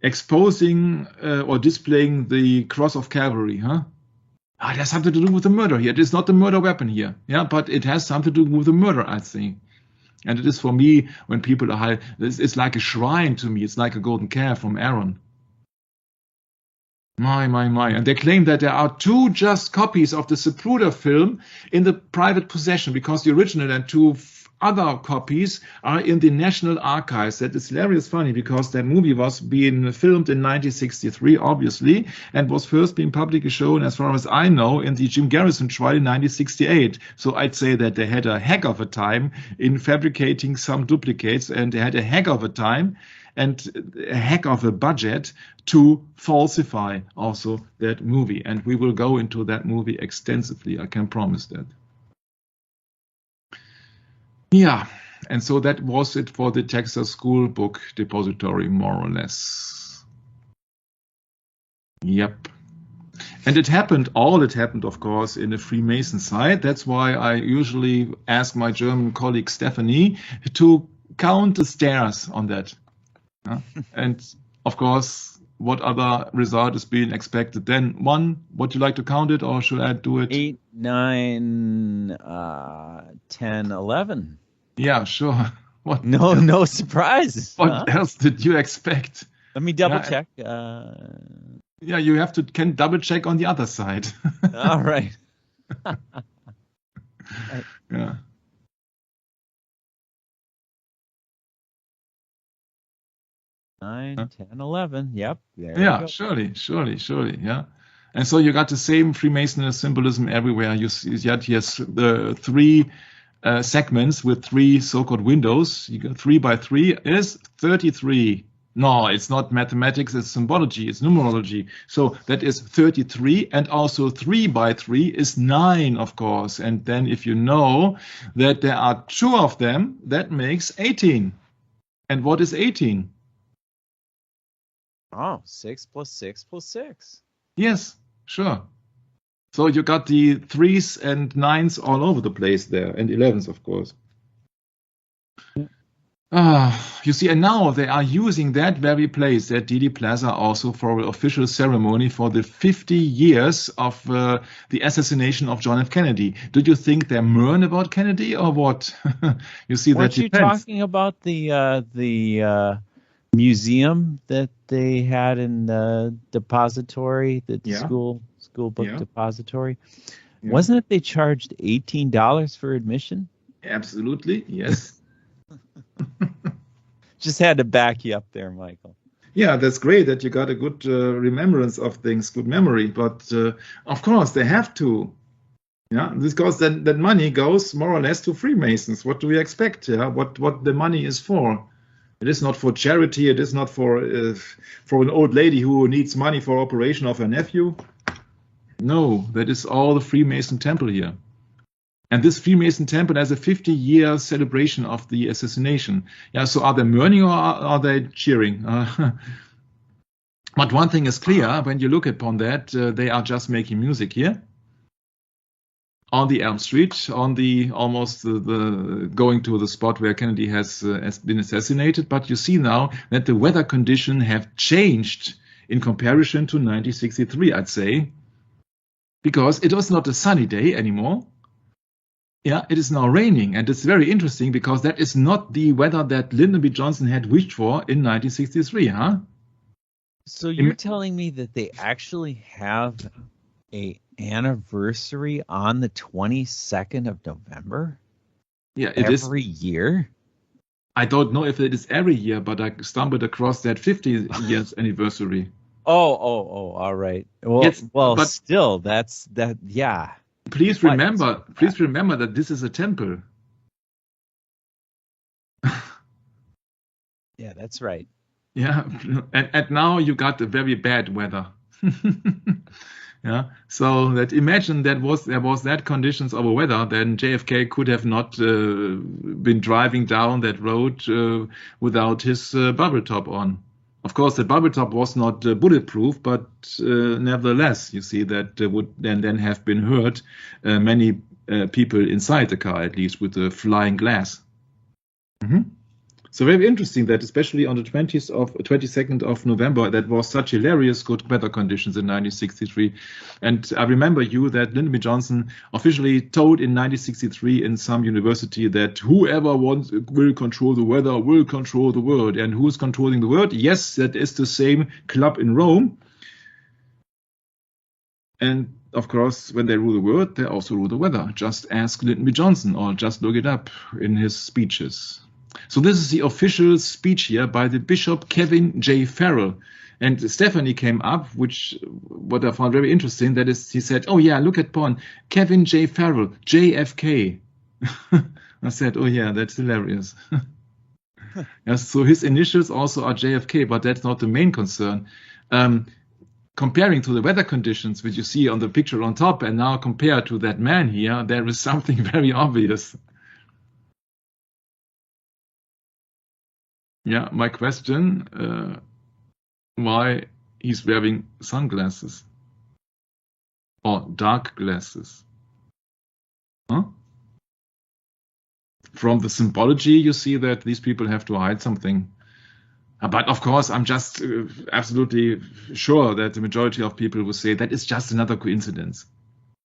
exposing or displaying the cross of Calvary. Huh? It has something to do with the murder here. It is not the murder weapon here. Yeah, but it has something to do with the murder, I think. And it is for me, when people are it's like a shrine to me. It's like a golden calf from Aaron. My. And they claim that there are 2 just copies of the Zapruder film in the private possession because the original and 2 other copies are in the National Archives. That is hilarious funny because that movie was being filmed in 1963, obviously, and was first being publicly shown, as far as I know, in the Jim Garrison trial in 1968. So I'd say that they had a heck of a time in fabricating some duplicates, and they had a heck of a time and a heck of a budget to falsify also that movie. And we will go into that movie extensively, I can promise that. Yeah, and so that was it for the Texas School Book Depository, more or less. Yep. And it happened, of course, in the Freemason side. That's why I usually ask my German colleague Stephanie to count the stairs on that. And, of course, what other result is being expected then? 1, would you like to count it, or should I do it? 8, 9, 10, 11. Yeah, sure. What? No surprises. What else did you expect? Let me double check. Yeah, you can double check on the other side. All right. Yeah. Nine, 10, 11. Yep. Yeah, surely. Yeah. And so you got the same Freemason symbolism everywhere. You see that here's the 3 segments with 3 so-called windows. You got 3 by 3 is 33. No, it's not mathematics, it's symbology, it's numerology. So that is 33, and also 3 by 3 is 9, of course. And then if you know that there are 2 of them, that makes 18. And what is 18? Oh, 6 plus 6 plus 6. Yes, sure. So you got the 3s and 9s all over the place there, and 11s, of course. You see, and now they are using that very place, that Dealey Plaza, also for an official ceremony for the 50 years of the assassination of John F. Kennedy. Do you think they learn about Kennedy or what? You see, Weren't that you depends. talking about the museum that they had in the depository, the Yeah. school book Yeah. depository? Yeah. Wasn't it they charged $18 for admission? Absolutely, yes. Just had to back you up there, Michael. Yeah, that's great that you got a good remembrance of things, good memory. But of course, they have to. Yeah, because then that money goes more or less to Freemasons. What do we expect? Yeah, what the money is for? It is not for charity. It is not for an old lady who needs money for operation of her nephew. No, that is all the Freemason temple here. And this Freemason temple has a 50-year celebration of the assassination. Yeah, so are they mourning or are they cheering? But one thing is clear when you look upon that, they are just making music here on the Elm Street, on the almost the going to the spot where Kennedy has been assassinated. But you see now that the weather conditions have changed in comparison to 1963, I'd say, because it was not a sunny day anymore. Yeah, it is now raining, and it's very interesting because that is not the weather that Lyndon B. Johnson had wished for in 1963, huh? So you're telling me that they actually have a anniversary on the 22nd of November? Yeah, it is every year. I don't know if it is every year, but I stumbled across that 50 years anniversary. Oh, all right. Well, Yes, but still, that's that. Yeah. Please remember that this is a temple. Yeah, that's right. Yeah, and now you got the very bad weather. Yeah, so that imagine there was that conditions of a weather, then JFK could have not been driving down that road without his bubble top on. Of course, the bubble top was not bulletproof, but nevertheless, you see that would then have been hurt many people inside the car, at least with the flying glass. Mm-hmm. So very interesting that especially on the 22nd of November, that was such hilarious good weather conditions in 1963. And I remember that Lyndon B. Johnson officially told in 1963 in some university that whoever will control the weather will control the world. And who's controlling the world? Yes, that is the same club in Rome. And of course, when they rule the world, they also rule the weather. Just ask Lyndon B. Johnson or just look it up in his speeches. So this is the official speech here by the Bishop Kevin J. Farrell. And Stephanie came up, what I found very interesting, that is, he said, oh yeah, look at Pon, Kevin J. Farrell, JFK. I said, oh yeah, that's hilarious. Yes, so his initials also are JFK, but that's not the main concern. Comparing to the weather conditions, which you see on the picture on top, and now compared to that man here, there is something very obvious. Yeah, my question, why he's wearing sunglasses or dark glasses? Huh? From the symbology, you see that these people have to hide something. But of course, I'm just absolutely sure that the majority of people will say that is just another coincidence.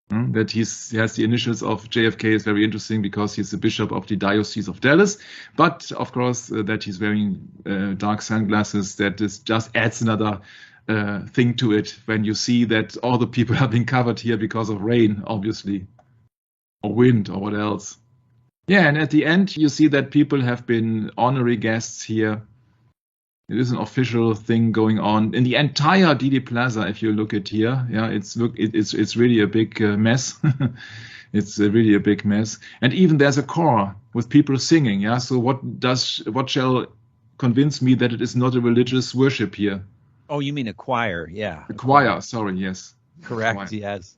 That he has the initials of JFK is very interesting because he's the bishop of the Diocese of Dallas. But of course, that he's wearing dark sunglasses, that is just adds another thing to it when you see that all the people have been covered here because of rain, obviously, or wind, or what else. Yeah, and at the end, you see that people have been honorary guests here. It is an official thing going on in the entire Dealey Plaza. If you look at here, yeah, it's really a big mess. It's really a big mess. And even there's a choir with people singing. Yeah, so what shall convince me that it is not a religious worship here? Oh, you mean a choir? Yeah, a choir. Sorry, yes. Correct. Choir. Yes.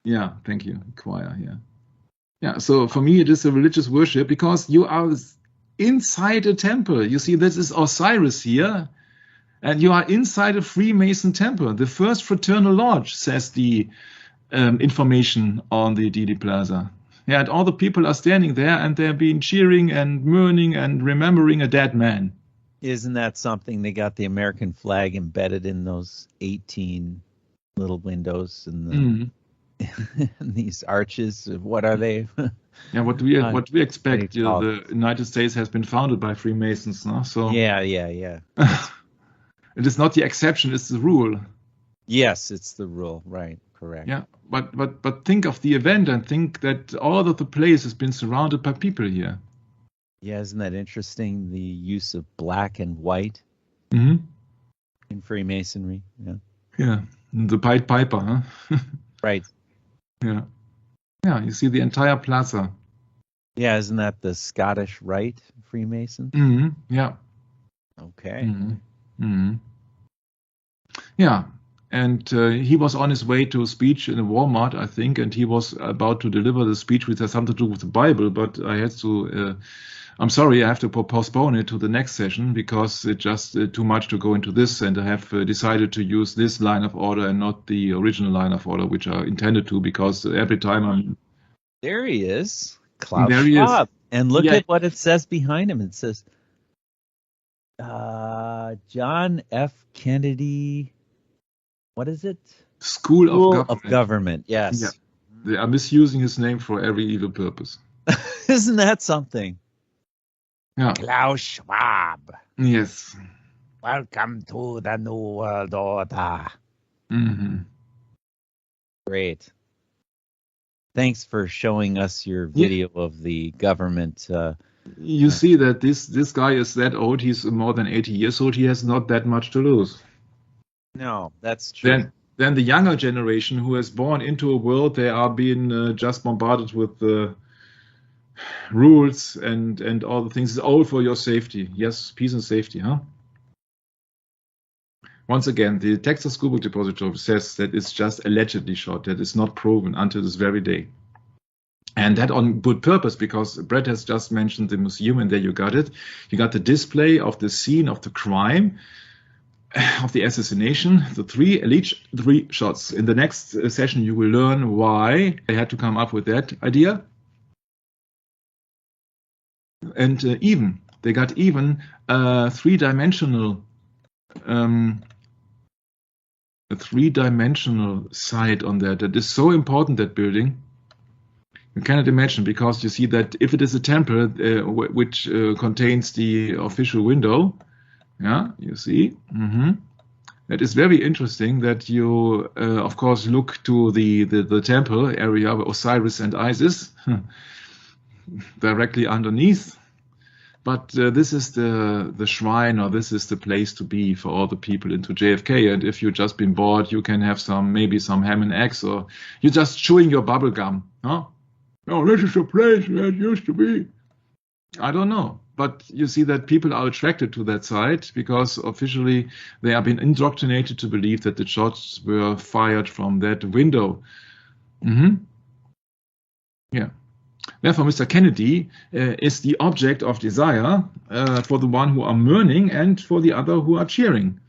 Yeah, thank you. Choir. Yeah. Yeah. So for me, it is a religious worship because you are inside a temple. You see, this is Osiris here. And you are inside a Freemason temple, the first fraternal lodge, says the information on the Dealey Plaza. Yeah, and all the people are standing there and they're being cheering and mourning and remembering a dead man. Isn't that something? They got the American flag embedded in those 18 little windows and these arches. What are they? Yeah, what do we expect? The United States has been founded by Freemasons, no? So yeah. It is not the exception; it's the rule. Yes, it's the rule. Right, correct. Yeah, but think of the event and think that all of the place has been surrounded by people here. Yeah, isn't that interesting? The use of black and white in Freemasonry. Yeah. Yeah, the Pied Piper, huh? Right. Yeah. Yeah, you see the entire plaza. Yeah, isn't that the Scottish Rite Freemason? Yeah. Okay. Yeah, and he was on his way to a speech in a Walmart, I think, and he was about to deliver the speech, which has something to do with the Bible, but I had to, I'm sorry, I have to postpone it to the next session because it's just too much to go into this, and I have decided to use this line of order and not the original line of order, which I intended to, because every time I'm... There he is, Klaus there he Schwab. Is. And look at what it says behind him. It says, John F. Kennedy, what is it? School of Government. Yes. Yeah. They are misusing his name for every evil purpose. Isn't that something? Yeah. Klaus Schwab. Yes. Welcome to the New World Order. Great. Thanks for showing us your video of the government. You see that this guy is that old. He's more than 80 years old. He has not that much to lose. No, that's true. Then the younger generation who is born into a world, they are being just bombarded with the rules and all the things. It's all for your safety. Yes, peace and safety, huh? Once again, the Texas School Book Depository says that it's just allegedly shot, that it's not proven until this very day. And that on good purpose, because Brett has just mentioned the museum, and there you got it. You got the display of the scene of the crime, of the assassination, the three shots. In the next session, you will learn why they had to come up with that idea. And they got even a three-dimensional site on that. That is so important, that building. You cannot imagine, because you see that if it is a temple which contains the official window, yeah, you see, that is very interesting. That you, of course, look to the temple area of Osiris and Isis directly underneath. But this is the shrine, or this is the place to be for all the people into JFK. And if you've just been bored, you can have maybe some ham and eggs, or you're just chewing your bubble gum, huh? Oh, this is a place where it used to be. I don't know. But you see that people are attracted to that site because officially they have been indoctrinated to believe that the shots were fired from that window. Yeah. Therefore, Mr. Kennedy is the object of desire for the one who are mourning and for the other who are cheering.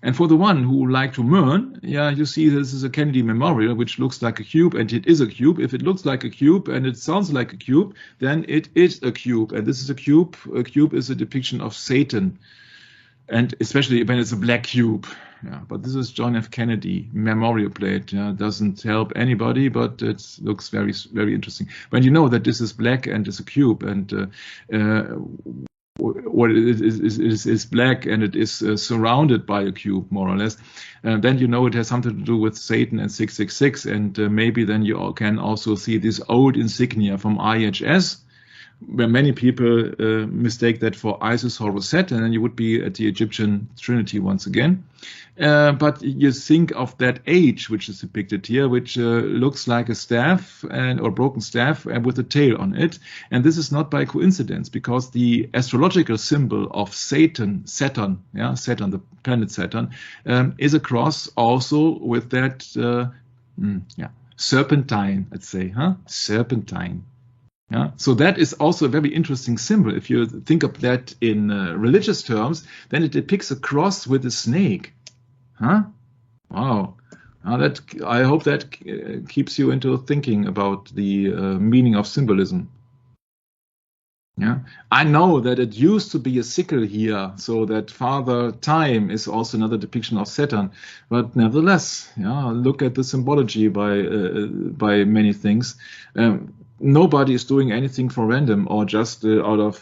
And for the one who like to mourn, yeah, you see this is a Kennedy memorial, which looks like a cube, and it is a cube. If it looks like a cube and it sounds like a cube, then it is a cube. And this is a cube. A cube is a depiction of Satan, and especially when it's a black cube. Yeah, but this is John F. Kennedy memorial plate. Yeah, doesn't help anybody, but it looks very, very interesting. When you know that this is black and it's a cube, and what it is black and it is surrounded by a cube, more or less, then you know it has something to do with Satan and 666, and maybe then you can also see this old insignia from IHS, where many people mistake that for Isis Horus Set, and then you would be at the Egyptian Trinity once again. But you think of that age which is depicted here, which looks like a staff or broken staff with a tail on it. And this is not by coincidence, because the astrological symbol of Saturn, the planet Saturn, is a cross also with that serpentine, let's say, serpentine. Yeah, so that is also a very interesting symbol. If you think of that in religious terms, then it depicts a cross with a snake. Huh? Wow. That I hope that keeps you into thinking about the meaning of symbolism. Yeah, I know that it used to be a sickle here, so that Father Time is also another depiction of Saturn. But nevertheless, yeah, look at the symbology by many things. Nobody is doing anything for random or just out of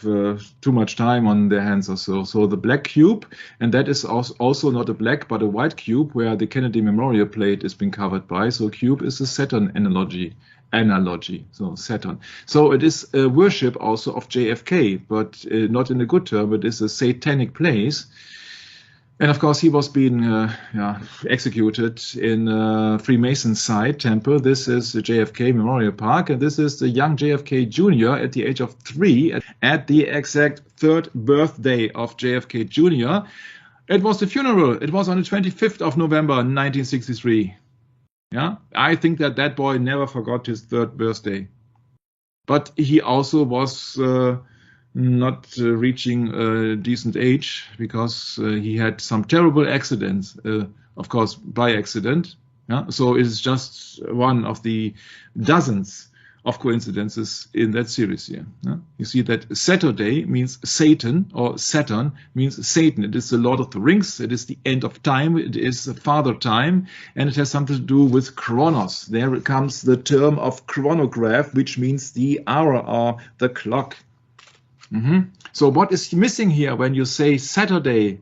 too much time on their hands or so. So the black cube, and that is also not a black but a white cube, where the Kennedy Memorial Plate is being covered by. So cube is a Saturn analogy, so Saturn. So it is a worship also of JFK, but not in a good term. It is a satanic place. And of course, he was being executed in Freemason side temple. This is the JFK Memorial Park, and this is the young JFK Jr. at the age of 3, at the exact 3rd birthday of JFK Jr. It was the funeral. It was on the 25th of November, 1963. Yeah, I think that boy never forgot his 3rd birthday. But he also was not reaching a decent age, because he had some terrible accidents, of course, by accident. Yeah? So it is just one of the dozens of coincidences in that series here. Yeah? You see that Saturday means Satan, or Saturn means Satan. It is the Lord of the Rings. It is the end of time. It is Father Time, and it has something to do with chronos. There comes the term of chronograph, which means the hour or the clock. So what is missing here when you say Saturday?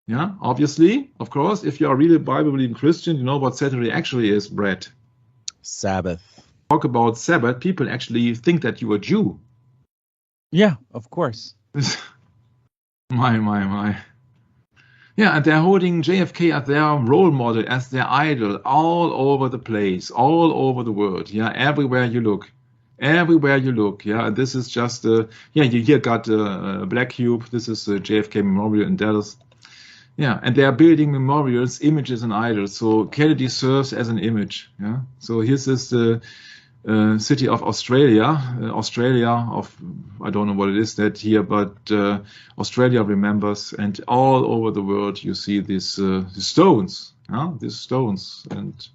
Yeah, obviously, of course, if you are really Bible-believing Christian, you know what Saturday actually is, Brett. Sabbath. Talk about Sabbath, people actually think that you are Jew. Yeah, of course. My. Yeah, and they're holding JFK as their role model, as their idol, all over the place, all over the world. Yeah, everywhere you look. Everywhere you look, yeah, this is just, you here got a black cube. This is the JFK Memorial in Dallas. Yeah, and they are building memorials, images, and idols. So Kennedy serves as an image. Yeah, so here's this city of Australia, I don't know what it is that here, but Australia remembers, and all over the world you see these stones, these stones and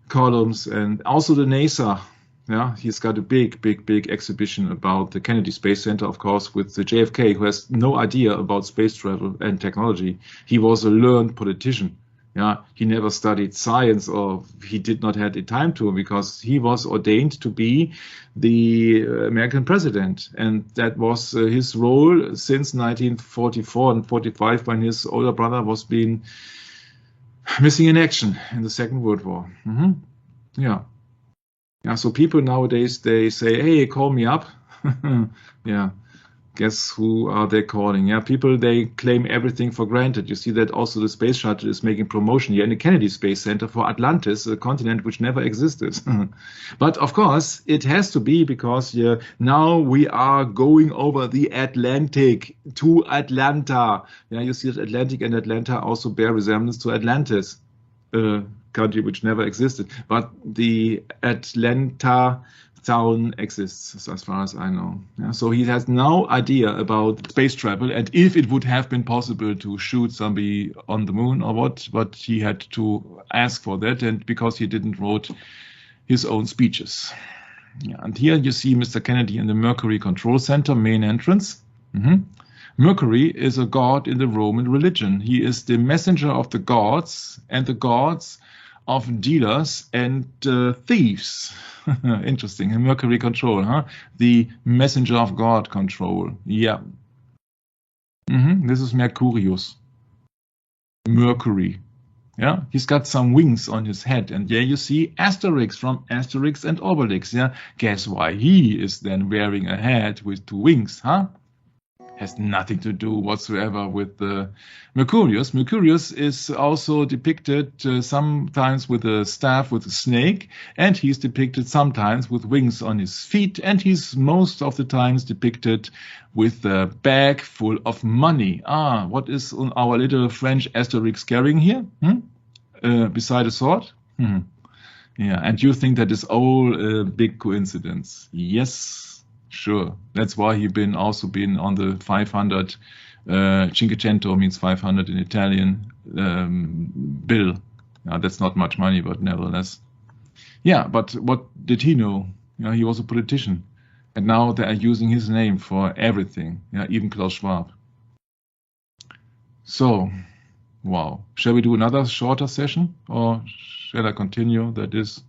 columns, and also the NASA. Yeah, he's got a big exhibition about the Kennedy Space Center, of course, with the JFK, who has no idea about space travel and technology. He was a learned politician. Yeah, he never studied science, or he did not have the time to, because he was ordained to be the American president. And that was his role since 1944 and 45, when his older brother was being missing in action in the Second World War. Yeah. Yeah, so people nowadays, they say, hey, call me up. Yeah, guess who are they calling? Yeah, people, they claim everything for granted. You see that also the space shuttle is making promotion here in the Kennedy Space Center for Atlantis, a continent which never existed. But of course, it has to be, because now we are going over the Atlantic to Atlanta. Yeah, you see that Atlantic and Atlanta also bear resemblance to Atlantis, country which never existed, but the Atlanta town exists, as far as I know. Yeah, so he has no idea about space travel, and if it would have been possible to shoot somebody on the moon or what, but he had to ask for that, and because he didn't wrote his own speeches. Yeah, and here you see Mr. Kennedy in the Mercury Control Center, main entrance. Mercury is a god in the Roman religion. He is the messenger of the gods, and the gods of dealers and thieves. Interesting. Mercury control, huh? The messenger of God control. Yeah. This is Mercurius. Mercury. Yeah, he's got some wings on his head, and yeah, you see Asterix from Asterix and Obelix. Yeah, guess why he is then wearing a hat with 2 wings, huh? Has nothing to do whatsoever with Mercurius. Mercurius is also depicted sometimes with a staff with a snake, and he's depicted sometimes with wings on his feet, and he's most of the times depicted with a bag full of money. What is our little French Asterix carrying here? Beside a sword? Yeah, and you think that is all a big coincidence? Yes, sure. That's why he also been on the 500. Cinquecento means 500 in Italian. Bill. Now, that's not much money, but nevertheless. Yeah, but what did he know? He was a politician, and now they are using his name for everything. Yeah, even Klaus Schwab. So, wow. Shall we do another shorter session, or shall I continue? That is.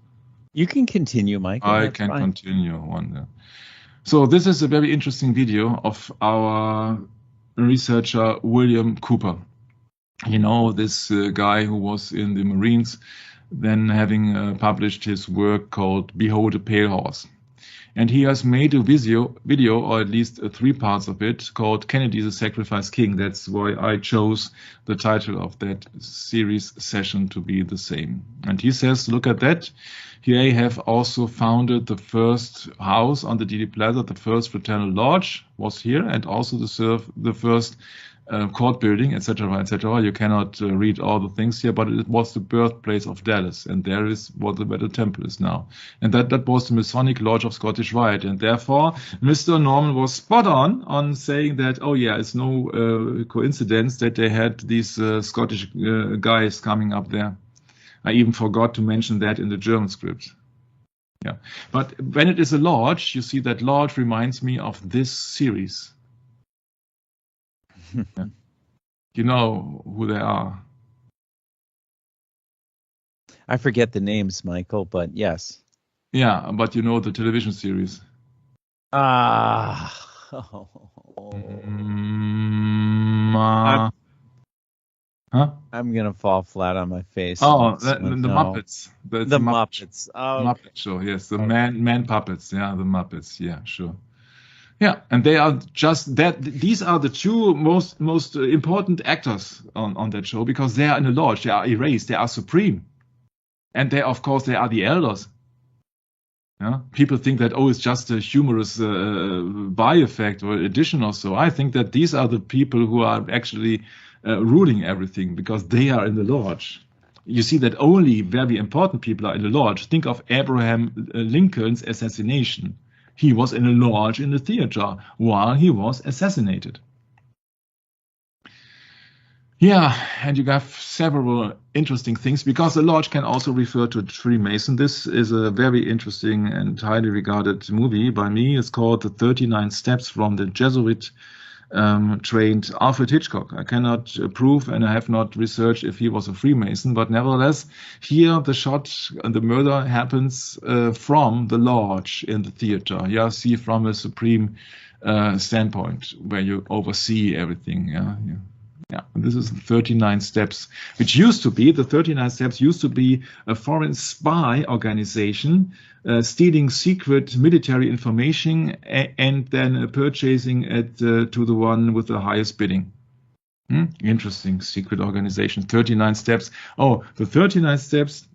You can continue, Michael. I can continue one. So this is a very interesting video of our researcher William Cooper. This guy who was in the Marines, then having published his work called Behold a Pale Horse. And he has made a video, or at least 3 parts of it, called Kennedy the Sacrifice King. That's why I chose the title of that series session to be the same. And he says, look at that. He have also founded the first house on the Dealey Plaza. The first fraternal lodge was here, and also the first court building, etc., etc. You cannot read all the things here, but it was the birthplace of Dallas, and there is what the temple is now. And that was the Masonic Lodge of Scottish Rite, and therefore Mr. Norman was spot on saying that, oh yeah, it's no coincidence that they had these Scottish guys coming up there. I even forgot to mention that in the German script. Yeah, but when it is a lodge, you see that lodge reminds me of this series. Yeah. You know who they are. I forget the names, Michael, but yes. Yeah, but you know the television series. Huh? I'm gonna fall flat on my face. Oh, the Muppets. The Muppets. Oh, Muppet Show. Yes, the man puppets. Yeah, the Muppets. Yeah, sure. Yeah, and they are just that. These are the 2 most important actors on that show, because they are in a lodge. They are erased. They are supreme, and they are the elders. Yeah, people think that it's just a humorous by effect or addition or so. I think that these are the people who are actually ruling everything, because they are in the lodge. You see that only very important people are in the lodge. Think of Abraham Lincoln's assassination. He was in a lodge in the theater while he was assassinated. Yeah, and you have several interesting things, because the lodge can also refer to Freemason. This is a very interesting and highly regarded movie by me. It's called The 39 Steps from the Jesuit trained Alfred Hitchcock. I cannot prove, and I have not researched if he was a Freemason, but nevertheless, here the shot and the murder happens from the lodge in the theater. Yeah, see, from a supreme standpoint where you oversee everything. Yeah, this is the 39 Steps, which used to be, the 39 Steps used to be a foreign spy organization stealing secret military information and then purchasing it to the one with the highest bidding. Interesting, secret organization, 39 Steps. Oh, the 39 Steps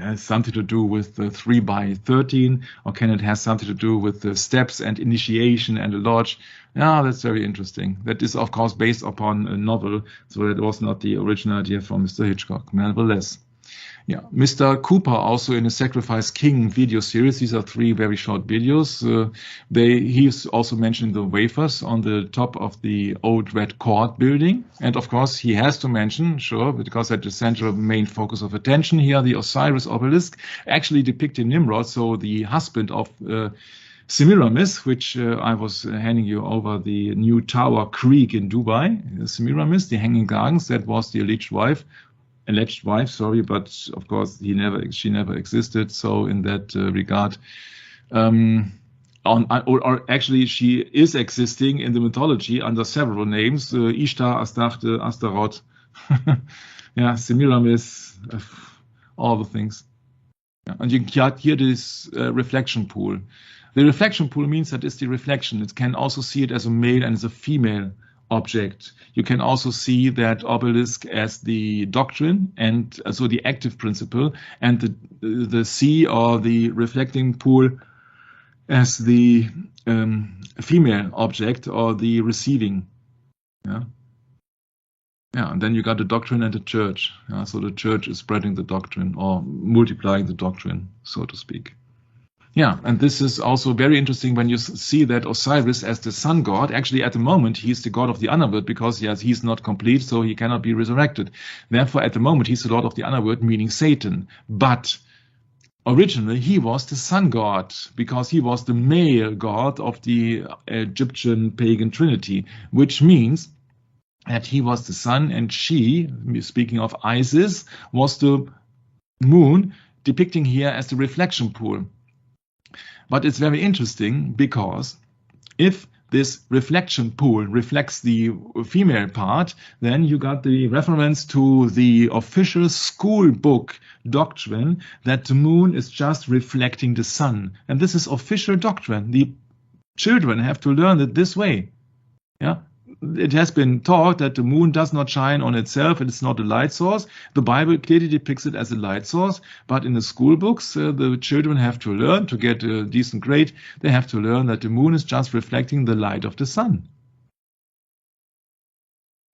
has something to do with the 3 by 13, or can it have something to do with the steps and initiation and the lodge? Yeah, that's very interesting. That is, of course, based upon a novel, so it was not the original idea from Mr. Hitchcock. Nevertheless, yeah, Mr. Cooper also in the Sacrifice King video series. These are 3 very short videos. He's also mentioning the wafers on the top of the old red court building, and of course he has to mention, sure, because at the central main focus of attention here, the Osiris obelisk, actually depicting Nimrod, so the husband of Semiramis, which I was handing you over the new Tower Creek in Dubai. Semiramis, the Hanging Gardens, that was the alleged wife, but of course she never existed. So in that regard, or actually she is existing in the mythology under several names: Ishtar, Astarte, Astaroth, yeah, Semiramis, all the things. Yeah. And you got here this reflection pool. The reflection pool means that it's the reflection. It can also see it as a male and as a female object. You can also see that obelisk as the doctrine, and so the active principle, and the sea or the reflecting pool as the female object or the receiving. Yeah. Yeah, and then you got the doctrine and the church. Yeah, so the church is spreading the doctrine or multiplying the doctrine, so to speak. Yeah, and this is also very interesting when you see that Osiris as the sun god, actually at the moment he's the god of the underworld because yes, he's not complete, so he cannot be resurrected. Therefore, at the moment he's the lord of the underworld, meaning Satan. But originally he was the sun god because he was the male god of the Egyptian pagan trinity, which means that he was the sun and she, speaking of Isis, was the moon, depicting here as the reflection pool. But it's very interesting because if this reflection pool reflects the female part, then you got the reference to the official school book doctrine that the moon is just reflecting the sun. And this is official doctrine. The children have to learn it this way. Yeah. It has been taught that the moon does not shine on itself, and it's not a light source. The Bible clearly depicts it as a light source, but in the school books, the children have to learn, to get a decent grade, they have to learn that the moon is just reflecting the light of the sun.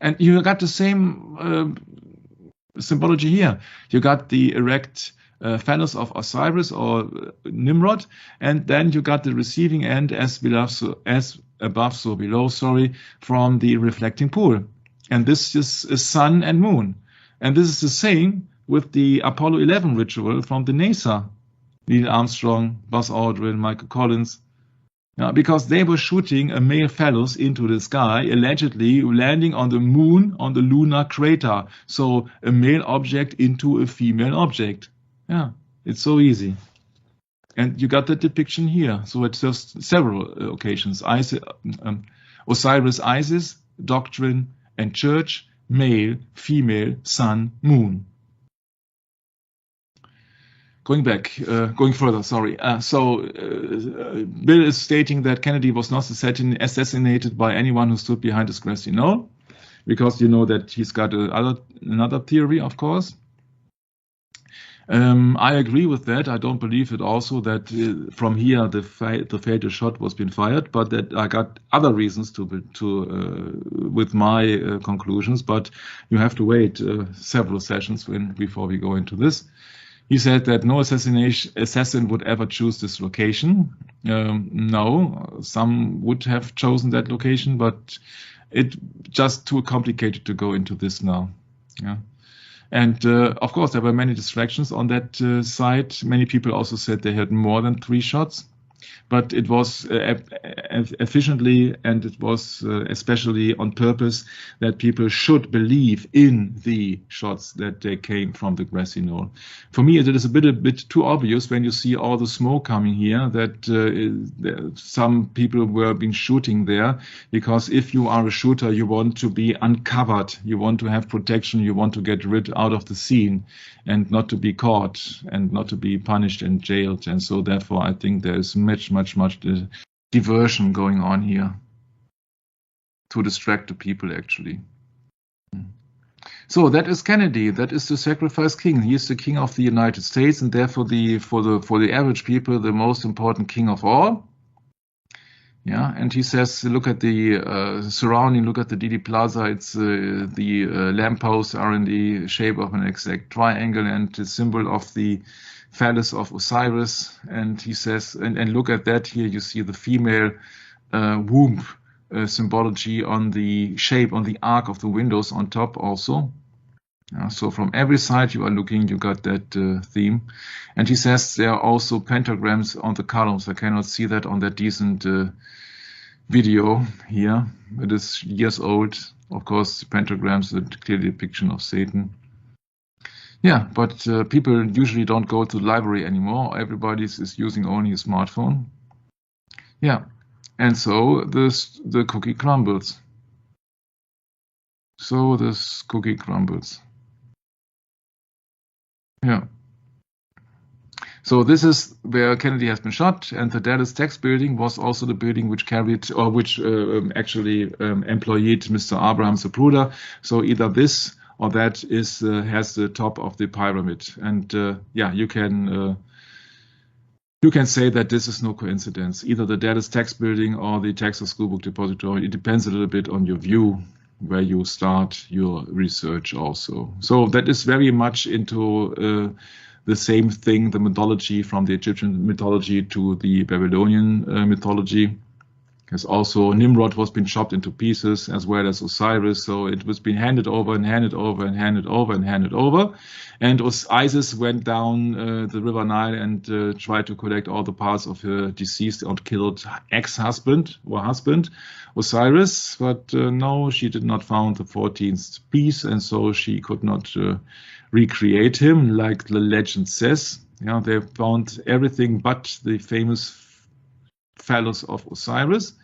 And you got the same symbology here. You got the erect phallus of Osiris or Nimrod, and then you got the receiving end as above, so below, from the reflecting pool. And this is sun and moon. And this is the same with the Apollo 11 ritual from the NASA. Neil Armstrong, Buzz Aldrin, Michael Collins. Yeah, because they were shooting a male phallus into the sky, allegedly landing on the moon, on the lunar crater. So a male object into a female object. Yeah, it's so easy. And you got that depiction here. So it's just several occasions. Osiris, Isis, doctrine and church, male, female, sun, moon. Going further, sorry. Bill is stating that Kennedy was not assassinated by anyone who stood behind this grassy knoll, because you know that he's got another theory, of course. I agree with that. I don't believe it also that from here the fatal shot was being fired, but that I got other reasons with my conclusions. But you have to wait several sessions before we go into this. He said that no assassin would ever choose this location. No, some would have chosen that location, but it's just too complicated to go into this now. Yeah. And of course, there were many distractions on that site. Many people also said they had more than 3 shots. But it was efficiently, and it was especially on purpose, that people should believe in the shots that they came from the grassy knoll. For me, it is a bit too obvious when you see all the smoke coming here that some people were being shooting there, because if you are a shooter, you want to be uncovered, you want to have protection, you want to get rid out of the scene and not to be caught and not to be punished and jailed. And so therefore, I think there is much diversion going on here to distract the people, actually. So that is Kennedy. That is the sacrifice king. He is the king of the United States, and therefore for the average people, the most important king of all. Yeah, and he says, look at the surrounding, look at the Didi Plaza. It's the lampposts are in the shape of an exact triangle, and the symbol of the phallus of Osiris. And he says, and look at that here, you see the female womb symbology on the shape, on the arc of the windows on top also. So from every side you are looking, you got that theme. And he says there are also pentagrams on the columns. I cannot see that on that decent video here. It is years old. Of course, pentagrams are a clear depiction of Satan. Yeah, but people usually don't go to the library anymore. Everybody is using only a smartphone. Yeah, and so the cookie crumbles. So this cookie crumbles. Yeah. So this is where Kennedy has been shot, and the Dallas Tax Building was also the building which carried, or which actually employed Mr. Abraham Zapruder. So either this or that is has the top of the pyramid, and yeah, you can say that this is no coincidence. Either the Dallas Tax Building or the Texas School Book Depository. It depends a little bit on your view. where you start your research also. So that is very much into the same thing, the mythology from the Egyptian mythology to the Babylonian mythology. Because also Nimrod was being chopped into pieces, as well as Osiris. So it was being handed over and handed over and handed over and handed over. And Isis went down the River Nile and tried to collect all the parts of her deceased or killed ex-husband or husband, Osiris. But no, she did not found the 14th piece, and so she could not recreate him, like the legend says. Yeah, they found everything but the famous phallus of Osiris.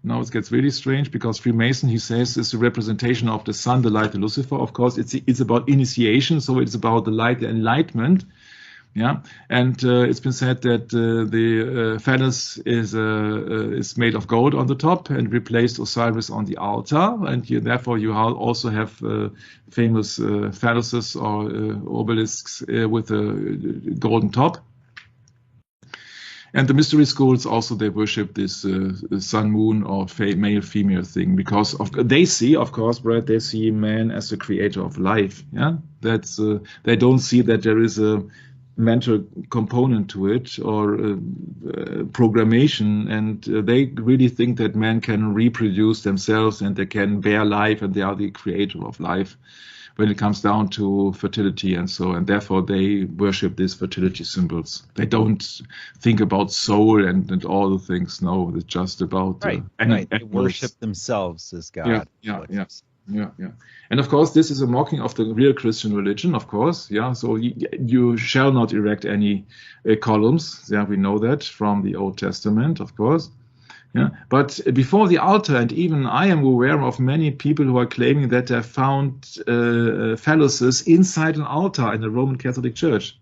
Now it gets really strange, because Freemason, he says, is a representation of the sun, the light, the Lucifer. Of course, it's about initiation, so it's about the light, the enlightenment. Yeah, and it's been said that the phallus is made of gold on the top and replaced Osiris on the altar, and therefore you also have famous phalluses or obelisks with a golden top. And the mystery schools also, they worship this sun, moon, or male, female thing, because they see, of course, Brad, they see man as the creator of life. Yeah, that's they don't see that there is a mental component to it or programmation, and they really think that man can reproduce themselves and they can bear life and they are the creator of life when it comes down to fertility and so, and therefore they worship these fertility symbols. They don't think about soul and all the things. No, it's just about right. They worship themselves as God. Yeah. And of course, this is a mocking of the real Christian religion, of course. Yeah, so you shall not erect any columns. Yeah, we know that from the Old Testament, of course. Yeah, but before the altar, and even I am aware of many people who are claiming that they found phalluses inside an altar in the Roman Catholic Church.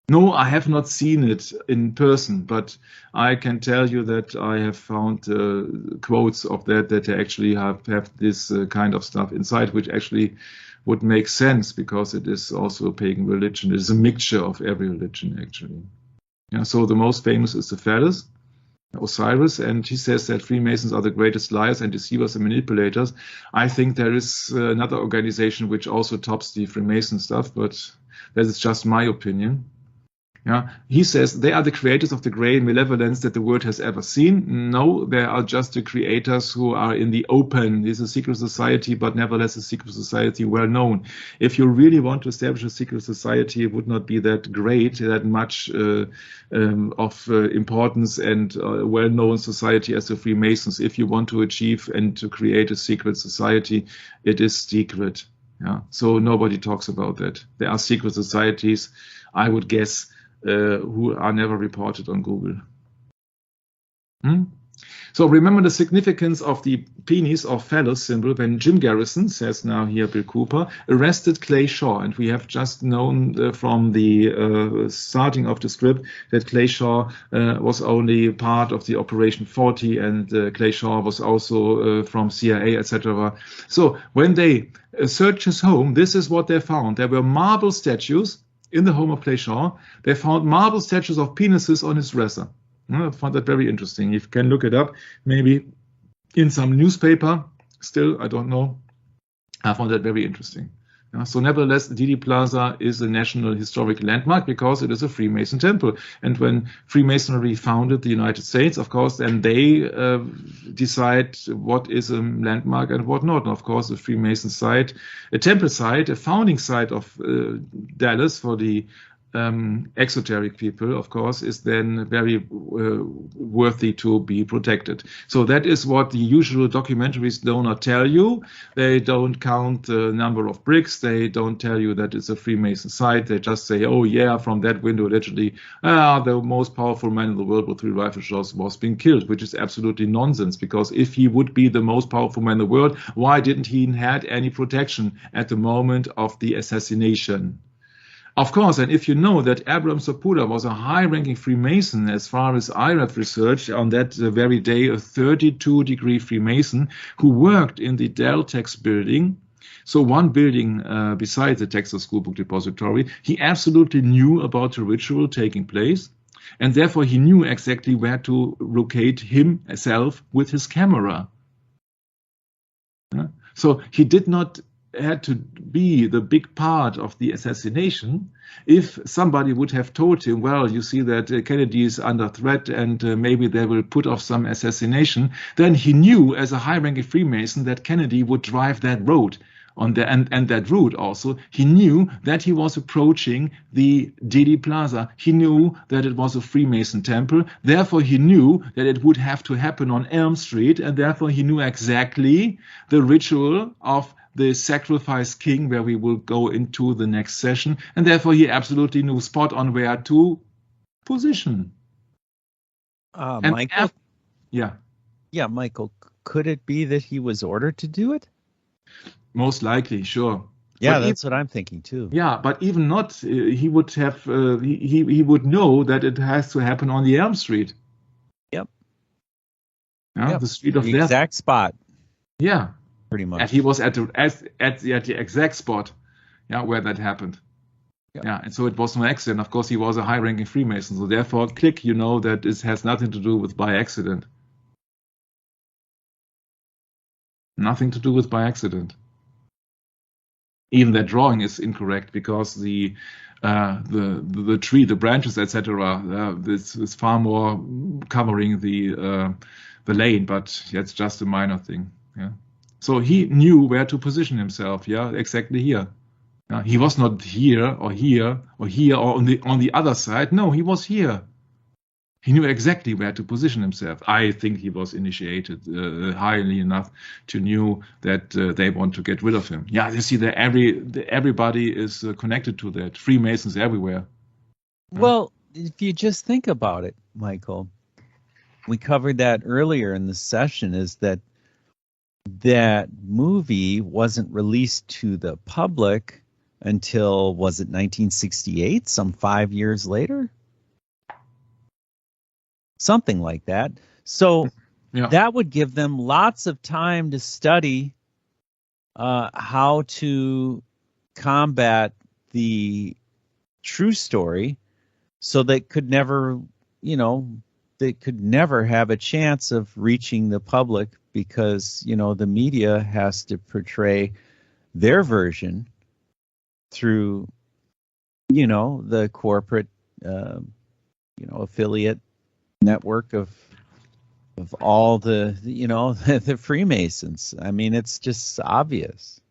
No, I have not seen it in person, but I can tell you that I have found quotes of that they actually have this kind of stuff inside, which actually would make sense, because it is also a pagan religion. It is a mixture of every religion, actually. Yeah, so the most famous is the phallus, Osiris, and he says that Freemasons are the greatest liars and deceivers and manipulators. I think there is another organization which also tops the Freemason stuff, but that is just my opinion. Yeah, he says they are the creators of the gray malevolence that the world has ever seen. No, they are just the creators who are in the open. It's a secret society, but nevertheless a secret society well known. If you really want to establish a secret society, it would not be that great, that much of importance and well-known society as the Freemasons. If you want to achieve and to create a secret society, it is secret. Yeah, so nobody talks about that. There are secret societies, I would guess, who are never reported on Google. So remember the significance of the penis or phallus symbol when Jim Garrison, says now here Bill Cooper, arrested Clay Shaw. And we have just known from the starting of the script that Clay Shaw was only part of the Operation 40, and Clay Shaw was also from CIA, etc. So when they searched his home, this is what they found. There were marble statues in the home of Clay Shaw. They found marble statues of penises on his dresser. I found that very interesting. You can look it up, maybe in some newspaper. Still, I don't know. I found that very interesting. So nevertheless, Didi Plaza is a national historic landmark because it is a Freemason temple. And when Freemasonry founded the United States, of course, then they decide what is a landmark and what not. And of course, a Freemason site, a temple site, a founding site of Dallas for the exoteric people, of course, is then very worthy to be protected. So that is what the usual documentaries do not tell you. They don't count the number of bricks. They don't tell you that it's a Freemason site. They just say, oh yeah, from that window, literally, the most powerful man in the world with 3 rifle shots was being killed, which is absolutely nonsense, because if he would be the most powerful man in the world, why didn't he had any protection at the moment of the assassination? Of course, and if you know that Abraham Sapula was a high-ranking Freemason, as far as I have researched, on that very day, a 32-degree Freemason who worked in the Dell Tex building, so one building besides the Texas School Book Depository, he absolutely knew about the ritual taking place, and therefore he knew exactly where to locate himself with his camera. So he did not had to be the big part of the assassination. If somebody would have told him, well, you see that Kennedy is under threat and maybe they will put off some assassination, then he knew as a high-ranking Freemason that Kennedy would drive that road on the and that route also. He knew that he was approaching the Dealey Plaza. He knew that it was a Freemason temple. Therefore, he knew that it would have to happen on Elm Street, and therefore he knew exactly the ritual of the sacrifice king, where we will go into the next session, and therefore he absolutely knew spot on where to position. Michael? Yeah. Yeah, Michael, could it be that he was ordered to do it? Most likely, sure. Yeah, that's what I'm thinking too. Yeah, but even not, he would have, he would know that it has to happen on the Elm Street. Yep. Yeah, yep. The street of the death. Exact spot. Yeah. Pretty much. And he was at the exact spot, yeah, where that happened. Yep. Yeah, and so it was no accident. Of course, he was a high-ranking Freemason, so therefore, click, you know that it has nothing to do with by accident. Nothing to do with by accident. Even that drawing is incorrect because the tree, the branches, etc. This is far more covering the lane, but that's just a minor thing. Yeah. So he knew where to position himself. Yeah, exactly here. He was not here or here or here or on the other side. No, he was here. He knew exactly where to position himself. I think he was initiated highly enough to know that they want to get rid of him. Yeah, you see that everybody is connected to that. Freemasons everywhere. Well, if you just think about it, Michael, we covered that earlier in the session, is that movie wasn't released to the public until, was it 1968, some 5 years later? Something like that. So that would give them lots of time to study how to combat the true story, so they could never, have a chance of reaching the public, because, the media has to portray their version through, the corporate, affiliate network of all the the Freemasons. I mean, it's just obvious.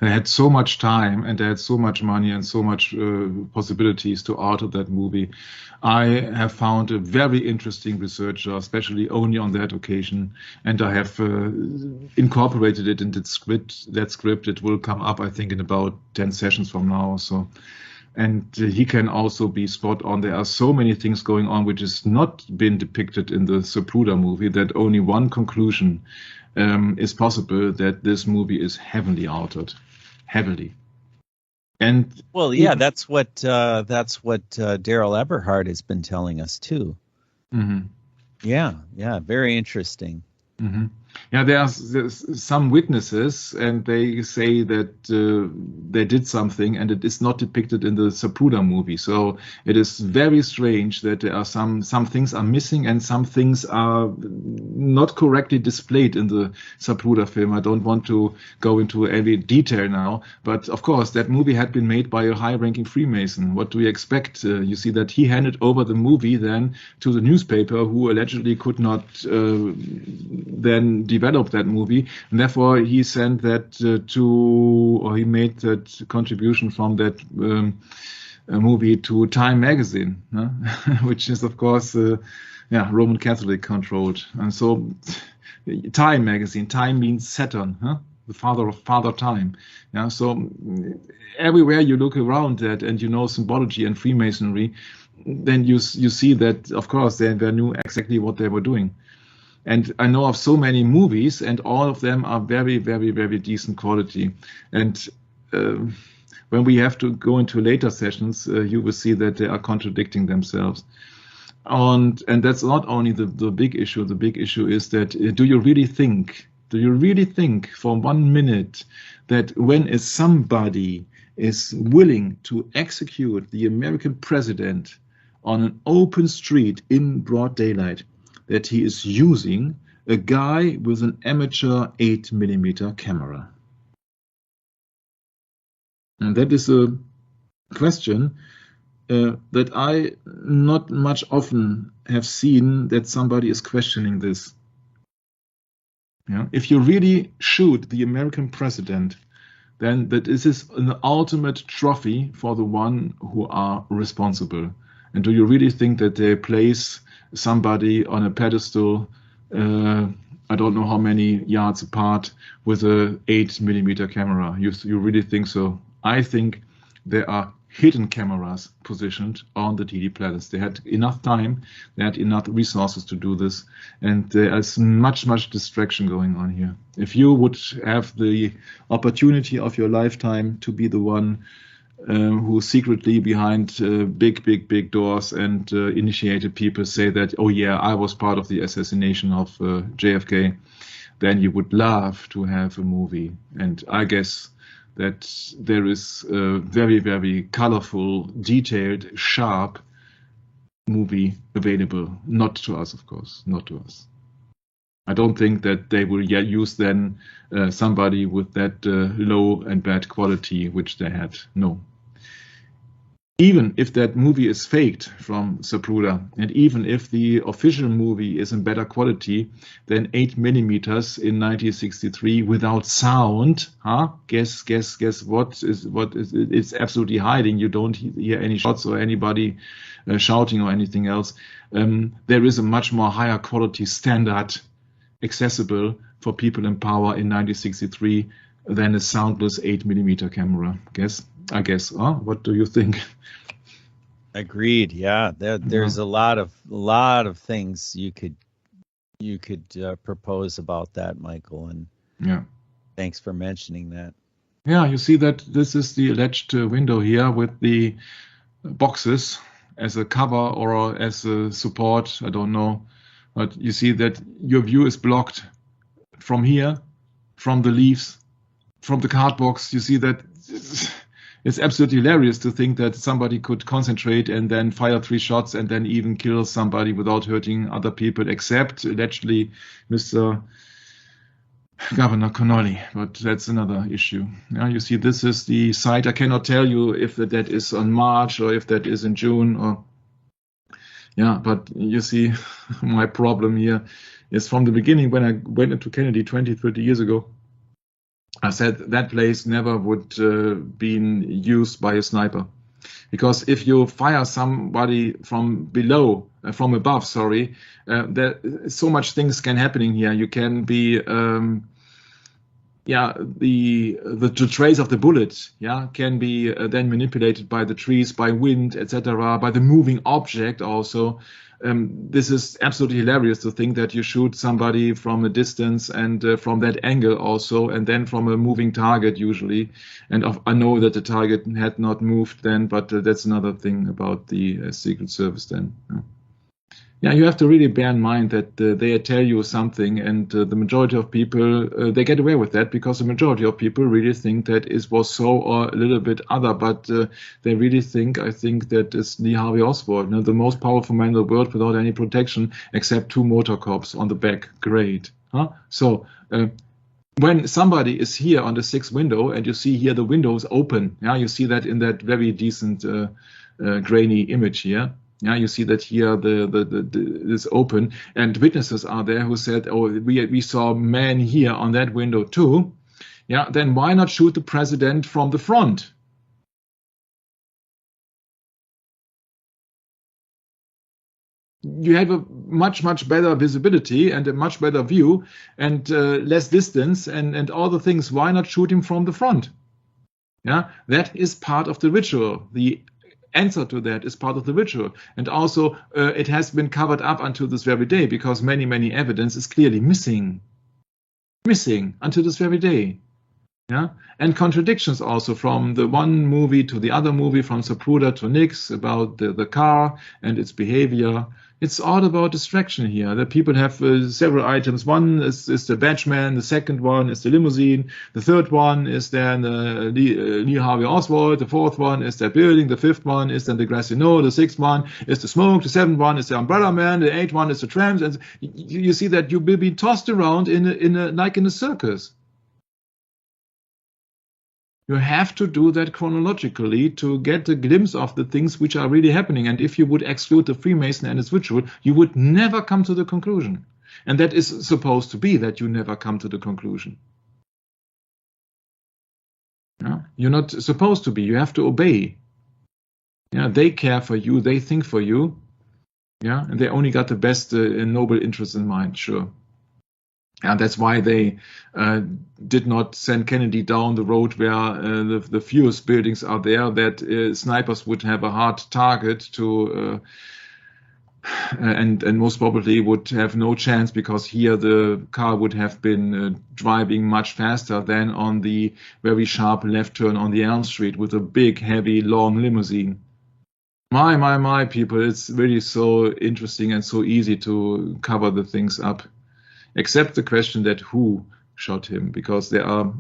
They had so much time and they had so much money and so much possibilities to alter that movie. I have found a very interesting researcher, especially only on that occasion, and I have incorporated it in that script. It will come up, I think, in about 10 sessions from now. So. And he can also be spot on. There are so many things going on which has not been depicted in the Zapruder movie, that only one conclusion is possible, that this movie is heavily altered. Heavily. And well, yeah, that's what Daryl Eberhard has been telling us too. Mm-hmm. Yeah, very interesting. Mm-hmm. Yeah, there's some witnesses, and they say that they did something, and it is not depicted in the Zapruder movie. So it is very strange that there are some things are missing, and some things are not correctly displayed in the Zapruder film. I don't want to go into every detail now, but of course that movie had been made by a high-ranking Freemason. What do we expect? You see that he handed over the movie then to the newspaper, who allegedly could not then develop that movie, and therefore he sent that he made that contribution from that movie to Time magazine, which is of course Roman Catholic controlled. And so Time magazine, Time means Saturn, the father time. Yeah, so everywhere you look around that, and symbology and Freemasonry, then you see that of course they knew exactly what they were doing. And I know of so many movies, and all of them are very, very, very decent quality. And when we have to go into later sessions, you will see that they are contradicting themselves. And that's not only the big issue. The big issue is that do you really think for 1 minute that when somebody is willing to execute the American president on an open street in broad daylight, that he is using a guy with an amateur 8mm camera? And that is a question that I not much often have seen, that somebody is questioning this. Yeah? If you really shoot the American president, then that this is an ultimate trophy for the one who are responsible. And do you really think that they place somebody on a pedestal, I don't know how many yards apart, with a 8mm camera? You really think so? I think there are hidden cameras positioned on the TD Palace. They had enough time, they had enough resources to do this, and there is much distraction going on here. If you would have the opportunity of your lifetime to be the one who secretly behind big doors and initiated people say that, oh yeah, I was part of the assassination of JFK, then you would love to have a movie. And I guess that there is a very colorful, detailed, sharp movie available. Not to us, of course, not to us. I don't think that they will use then somebody with that low and bad quality which they had. No. Even if that movie is faked from Zapruder, and even if the official movie is in better quality than 8mm in 1963 without sound, guess what is it's absolutely hiding. You don't hear any shots or anybody shouting or anything else. There is a much more higher quality standard accessible for people in power in 1963 than a soundless 8mm camera. I guess. What do you think? Agreed. Yeah, there's a lot of things you could propose about that, Michael. And yeah, thanks for mentioning that. Yeah, you see that this is the alleged window here with the boxes as a cover or as a support. I don't know, but you see that your view is blocked from here, from the leaves, from the card box. You see that it's absolutely hilarious to think that somebody could concentrate and then fire 3 shots and then even kill somebody without hurting other people, except allegedly Mr. Governor Connolly. But that's another issue. Yeah, you see, this is the site. I cannot tell you if that is on March or if that is in June. Or yeah, but you see, my problem here is from the beginning when I went into Kennedy 20, 30 years ago. I said that place never would been used by a sniper, because if you fire somebody from below, from above, sorry, there so much things can happening here. You can be, the trace of the bullet, can be then manipulated by the trees, by wind, etc., by the moving object also. This is absolutely hilarious to think that you shoot somebody from a distance and from that angle also, and then from a moving target usually. And I know that the target had not moved then, but that's another thing about the Secret Service then. Yeah, you have to really bear in mind that they tell you something, and the majority of people, they get away with that because the majority of people really think that it was so or a little bit other, but they really think, I think, that it's Lee Harvey Oswald, the most powerful man in the world without any protection except 2 motor cops on the back. Great. So when somebody is here on the 6th window and you see here the windows open, you see that in that very decent grainy image here. Yeah, you see that here is open, and witnesses are there who said, "Oh, we saw men here on that window too." Yeah, then why not shoot the president from the front? You have a much better visibility and a much better view and less distance and all the things. Why not shoot him from the front? Yeah, that is part of the ritual. The answer to that is part of the ritual, and also it has been covered up until this very day because many evidence is clearly missing until this very day. Yeah, and contradictions also from the one movie to the other movie, from Zapruder to Nix, about the car and its behavior. It's all about distraction here. The people have several items. One is the badge man. The second one is the limousine. The third one is then Lee Harvey Oswald. The fourth one is their building. The fifth one is then the grassy knoll. The sixth one is the smoke. The seventh one is the umbrella man. The eighth one is the trams. And you see that you will be tossed around like in a circus. You have to do that chronologically to get a glimpse of the things which are really happening. And if you would exclude the Freemason and its ritual, you would never come to the conclusion. And that is supposed to be that you never come to the conclusion. Yeah? You're not supposed to be. You have to obey. Yeah, they care for you. They think for you. Yeah, and they only got the best noble interests in mind. Sure. And that's why they did not send Kennedy down the road where the fewest buildings are there, that snipers would have a hard target to, and most probably would have no chance, because here the car would have been driving much faster than on the very sharp left turn on the Elm Street with a big, heavy, long limousine. My people, it's really so interesting and so easy to cover the things up. Except the question that who shot him, because there are,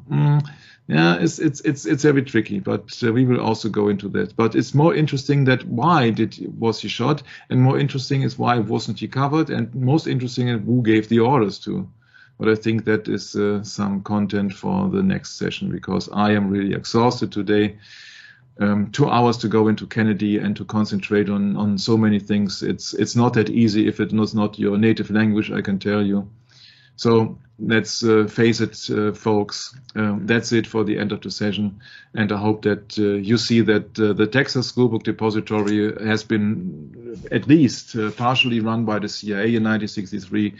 it's very tricky. But we will also go into that. But it's more interesting that why was he shot, and more interesting is why wasn't he covered, and most interesting is who gave the orders to. But I think that is some content for the next session, because I am really exhausted today. 2 hours to go into Kennedy and to concentrate on so many things. It's not that easy if it was not your native language, I can tell you. So let's face it, folks, that's it for the end of the session. And I hope that you see that the Texas Schoolbook Depository has been at least partially run by the CIA in 1963.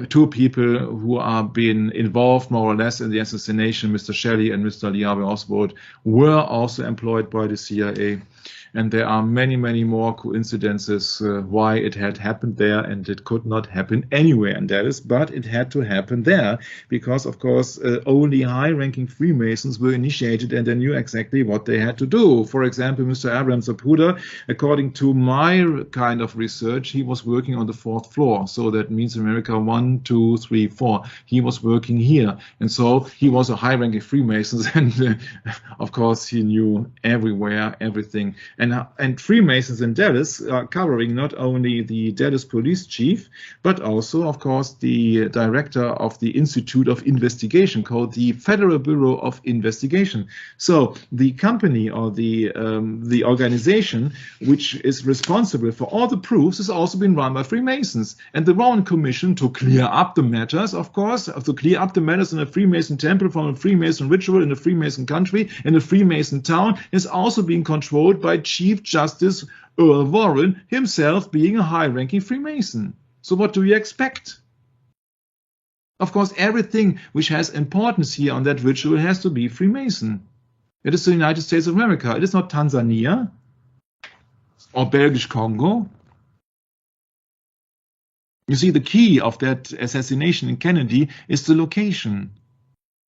2 people who are being involved more or less in the assassination, Mr. Shelley and Mr. Lee Harvey Oswald, were also employed by the CIA. And there are many, many more coincidences why it had happened there, and it could not happen anywhere. And that is, but it had to happen there because, of course, only high-ranking Freemasons were initiated, and they knew exactly what they had to do. For example, Mr. Abraham Zapruder, according to my kind of research, he was working on the 4th floor. So that means America 1, 2, 3, 4. He was working here. And so he was a high-ranking Freemason, and of course, he knew everywhere, everything. And Freemasons in Dallas are covering not only the Dallas police chief, but also, of course, the director of the Institute of Investigation, called the Federal Bureau of Investigation. So the company or the organization which is responsible for all the proofs has also been run by Freemasons. And the Warren Commission, to clear up the matters, of course, to clear up the matters in a Freemason temple, from a Freemason ritual in a Freemason country, in a Freemason town, is also being controlled by Chief Justice Earl Warren, himself being a high-ranking Freemason. So what do you expect? Of course, everything which has importance here on that ritual has to be Freemason. It is the United States of America. It is not Tanzania or Belgisch Congo. You see, the key of that assassination in Kennedy is the location.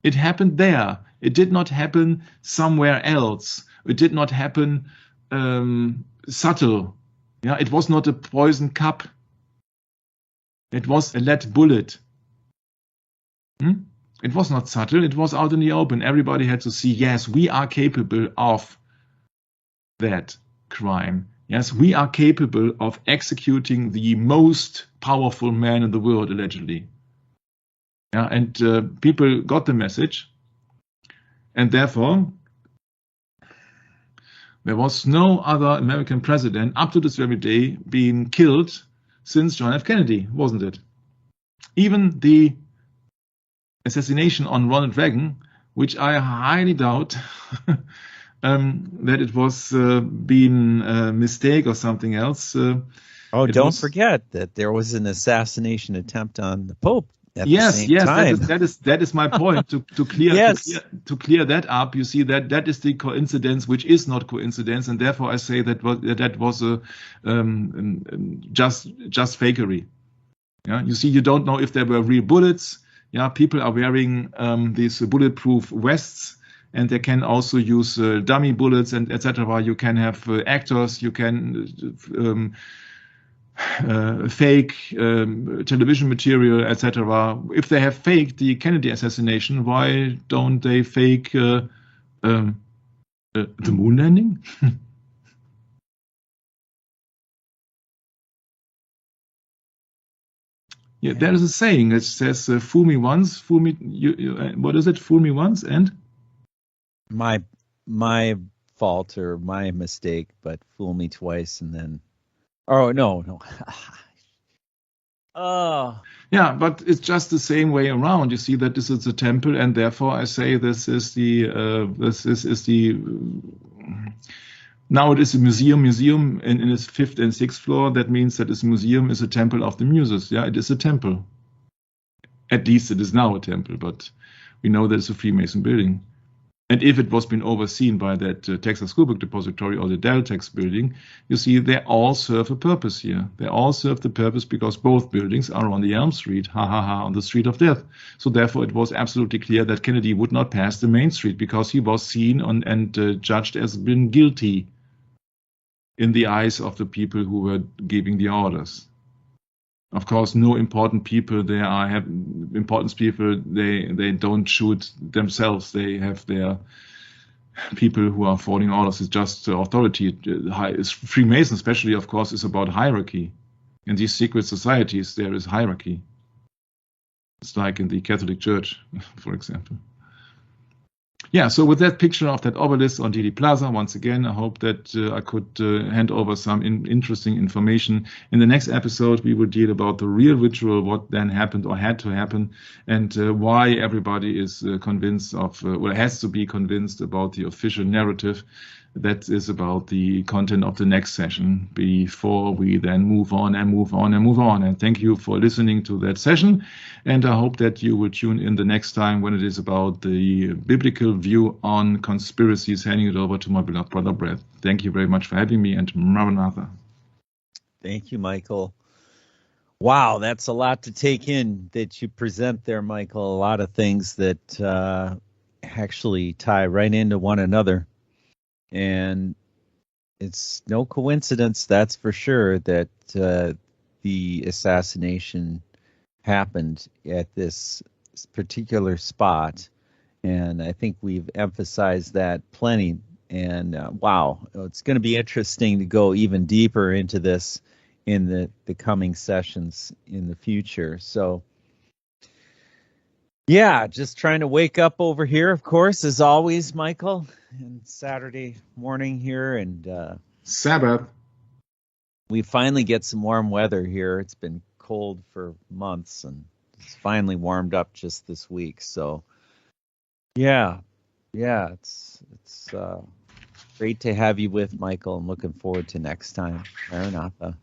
It happened there. It did not happen somewhere else. It did not happen subtle. Yeah, it was not a poison cup. It was a lead bullet. It was not subtle. It was out in the open. Everybody had to see, yes, we are capable of that crime. Yes, we are capable of executing the most powerful man in the world, allegedly. Yeah, and people got the message. And therefore, there was no other American president up to this very day being killed since John F. Kennedy, wasn't it? Even the assassination on Ronald Reagan, which I highly doubt that it was being a mistake or something else. Don't forget that there was an assassination attempt on the Pope. Yes, that is my point. To clear that up, you see that is the coincidence, which is not coincidence, and therefore I say that was a just fakery. Yeah, you see, you don't know if there were real bullets. Yeah, people are wearing these bulletproof vests, and they can also use dummy bullets and etc. You can have actors, you can fake television material, etc. If they have faked the Kennedy assassination, why don't they fake the moon landing? Yeah, there is a saying that says, "Fool me once, fool me." What is it? Fool me once, and My fault or my mistake, but fool me twice, and then. Oh no. Oh. Yeah, but it's just the same way around. You see that this is a temple, and therefore I say this is the now it is a museum in its 5th and 6th floor. That means that this museum is a temple of the muses. Yeah, it is a temple. At least it is now a temple, but we know that it's a Freemason building. And if it was been overseen by that Texas School Book Depository or the Dell Tex building, you see they all serve a purpose here. They all serve the purpose because both buildings are on the Elm Street, on the street of death. So therefore it was absolutely clear that Kennedy would not pass the main street because he was seen and judged as being guilty in the eyes of the people who were giving the orders. Of course, no important people there have important people. They don't shoot themselves. They have their people who are following orders. It's just authority. Freemason, especially, of course, is about hierarchy. In these secret societies, there is hierarchy. It's like in the Catholic Church, for example. Yeah, so with that picture of that obelisk on Dealey Plaza, once again, I hope that I could hand over some interesting information. In the next episode, we will deal about the real ritual, what then happened or had to happen, and why everybody is convinced of, or has to be convinced about the official narrative. That is about the content of the next session before we then move on. And thank you for listening to that session. And I hope that you will tune in the next time when it is about the biblical view on conspiracies, handing it over to my beloved brother Brett. Thank you very much for having me, and Maranatha. Thank you, Michael. Wow, that's a lot to take in that you present there, Michael. A lot of things that actually tie right into one another. And it's no coincidence, that's for sure, that the assassination happened at this particular spot. And I think we've emphasized that plenty. And wow, it's going to be interesting to go even deeper into this in the coming sessions in the future. So, yeah, just trying to wake up over here, of course, as always, Michael, and Saturday morning here. And Sabbath. We finally get some warm weather here. It's been cold for months, and it's finally warmed up just this week. So, yeah, it's great to have you with, Michael. I'm looking forward to next time. Maranatha.